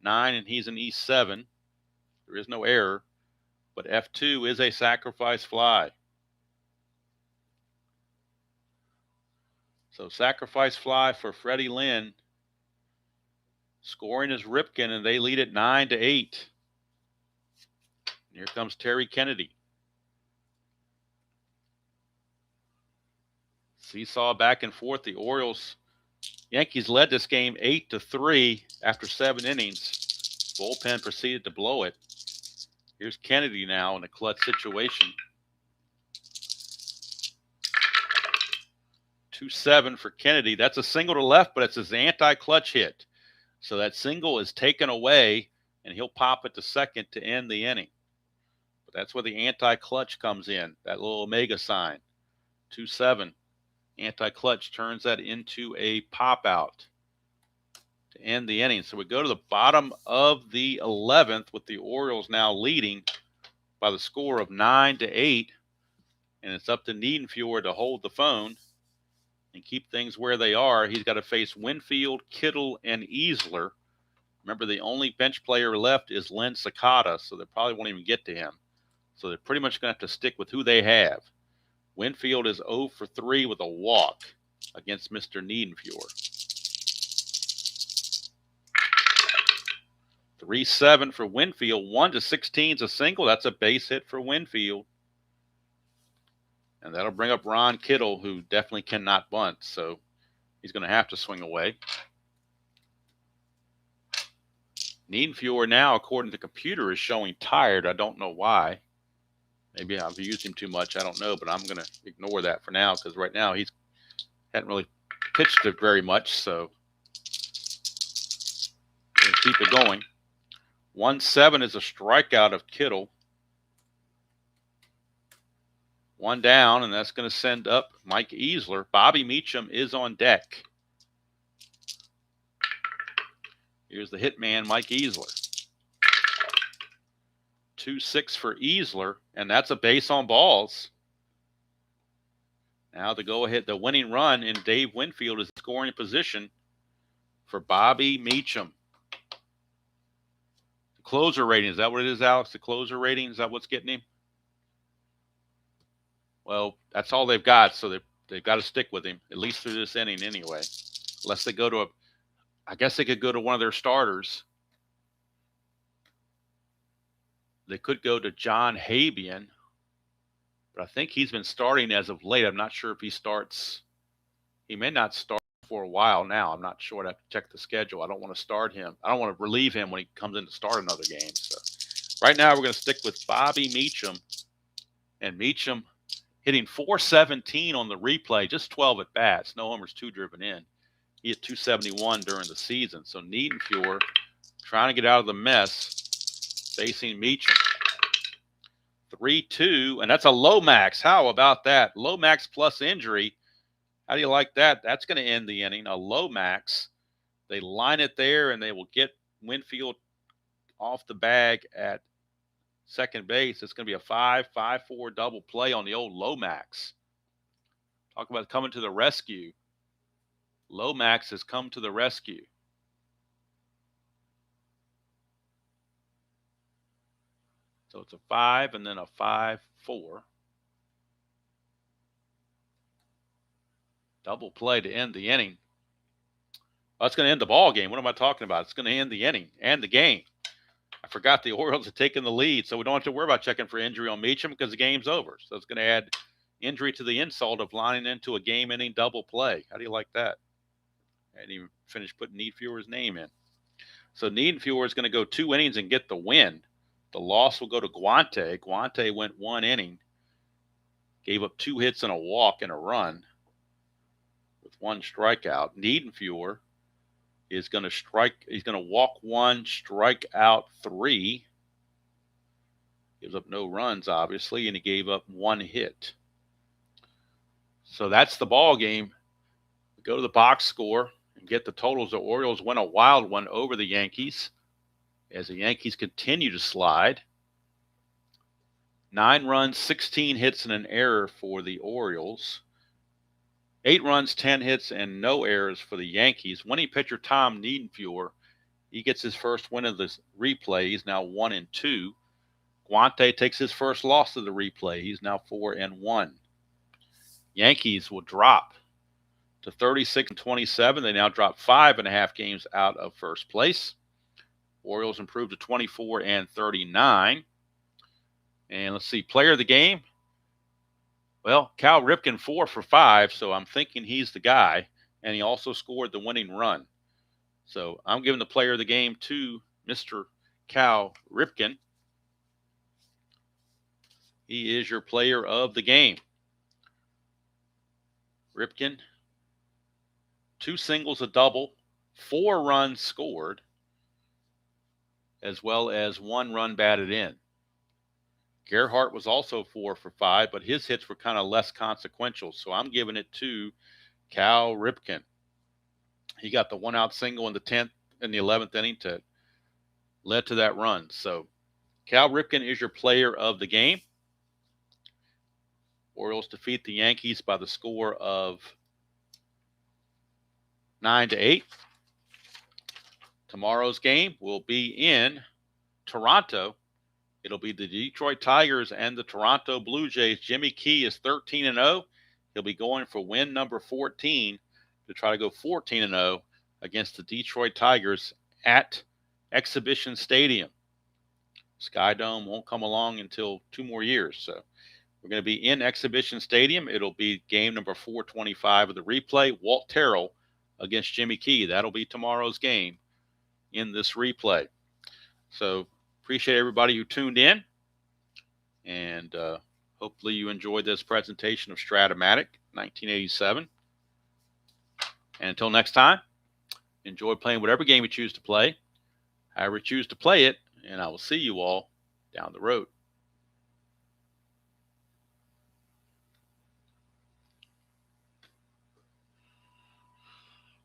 9, and he's an E7. There is no error. But F2 is a sacrifice fly. So sacrifice fly for Freddie Lynn. Scoring is Ripken, and they lead it 9-8. Here comes Terry Kennedy. Seesaw back and forth. The Yankees led this game 8-3 after 7 innings. Bullpen proceeded to blow it. Here's Kennedy now in a clutch situation. 2-7 for Kennedy. That's a single to left, but it's his anti-clutch hit. So that single is taken away, and he'll pop it to second to end the inning. But that's where the anti-clutch comes in, that little omega sign. 2-7. Anti-clutch turns that into a pop-out to end the inning. So we go to the bottom of the 11th with the Orioles now leading by the score of 9-8. And it's up to Niedenfuhr to hold the phone and keep things where they are. He's got to face Winfield, Kittle, and Easler. Remember, the only bench player left is Len Sakata, so they probably won't even get to him. So they're pretty much going to have to stick with who they have. Winfield is 0 for 3 with a walk against Mr. Niedenfuhr. 3-7 for Winfield. 1-16 is a single. That's a base hit for Winfield. And that'll bring up Ron Kittle, who definitely cannot bunt. So he's going to have to swing away. Niedenfuhr now, according to the computer, is showing tired. I don't know why. Maybe I've used him too much. I don't know, but I'm going to ignore that for now because right now he hadn't really pitched it very much. So we'll keep it going. 1-7 is a strikeout of Kittle. 1 down, and that's going to send up Mike Easler. Bobby Meacham is on deck. Here's the hitman, Mike Easler. 2-6 for Easler, and that's a base on balls. Now the go-ahead, the winning run in Dave Winfield is scoring position for Bobby Meacham. The closer rating, is that what it is, Alex? The closer rating, is that what's getting him? Well, that's all they've got, so they've got to stick with him, at least through this inning anyway. Unless they go to I guess they could go to one of their starters. They could go to John Habian, but I think he's been starting as of late. I'm not sure if he starts. He may not start for a while now. I'm not sure. I'd have to check the schedule. I don't want to start him. I don't want to relieve him when he comes in to start another game. So right now we're going to stick with Bobby Meacham. And Meacham hitting .417 on the replay, just 12 at bats. No homers, 2 driven in. He hit .271 during the season. So Niedenfuhr trying to get out of the mess, facing Meacham. 3-2, and that's a Lomax. How about that? Lomax plus injury. How do you like that? That's going to end the inning. A Lomax. They line it there, and they will get Winfield off the bag at second base. It's going to be a 5-5-4 double play on the old Lomax. Talk about coming to the rescue. Lomax has come to the rescue. So it's a 5 and then a 5-4. Double play to end the inning. Oh, it's going to end the ball game. What am I talking about? It's going to end the inning and the game. I forgot the Orioles had taken the lead, so we don't have to worry about checking for injury on Meacham because the game's over. So it's going to add injury to the insult of lining into a game-ending double play. How do you like that? I didn't even finish putting Niedenfuhr's name in. So Niedenfuhr is going to go 2 innings and get the win. The loss will go to Guante. Guante went 1 inning, gave up 2 hits and a walk and a run with 1 strikeout. Niedenfuhr is going to strike. He's going to walk 1, strike out 3. Gives up no runs, obviously, and he gave up 1 hit. So that's the ball game. We go to the box score and get the totals. The Orioles win a wild one over the Yankees as the Yankees continue to slide. 9 runs, 16 hits, and an error for the Orioles. 8 runs, 10 hits, and no errors for the Yankees. Winning pitcher Tom Niedenfuhr, he gets his first win of this replay. He's now 1-2. Guante takes his first loss of the replay. He's now 4-1. Yankees will drop to 36-27. They now drop 5.5 games out of first place. Orioles improved to 24-39. And let's see, player of the game. Well, Cal Ripken 4 for 5, so I'm thinking he's the guy. And he also scored the winning run. So I'm giving the player of the game to Mr. Cal Ripken. He is your player of the game. Ripken, 2 singles, a double, 4 runs scored, as well as 1 run batted in. Gerhart was also 4 for 5, but his hits were kind of less consequential, so I'm giving it to Cal Ripken. He got the 1-out single in the 10th and the 11th inning to led to that run. So Cal Ripken is your player of the game. Orioles defeat the Yankees by the score of 9-8. Tomorrow's game will be in Toronto It'll be the Detroit Tigers and the Toronto Blue Jays. Jimmy Key is 13-0. He'll be going for win number 14 to try to go 14-0 against the Detroit Tigers at Exhibition Stadium. Sky Dome won't come along until 2 more years. So we're going to be in Exhibition Stadium. It'll be game number 425 of the replay. Walt Terrell against Jimmy Key. That'll be tomorrow's game in this replay. So appreciate everybody who tuned in. And hopefully you enjoyed this presentation of Strat-O-Matic 1987. And until next time, enjoy playing whatever game you choose to play, however you choose to play it, and I will see you all down the road.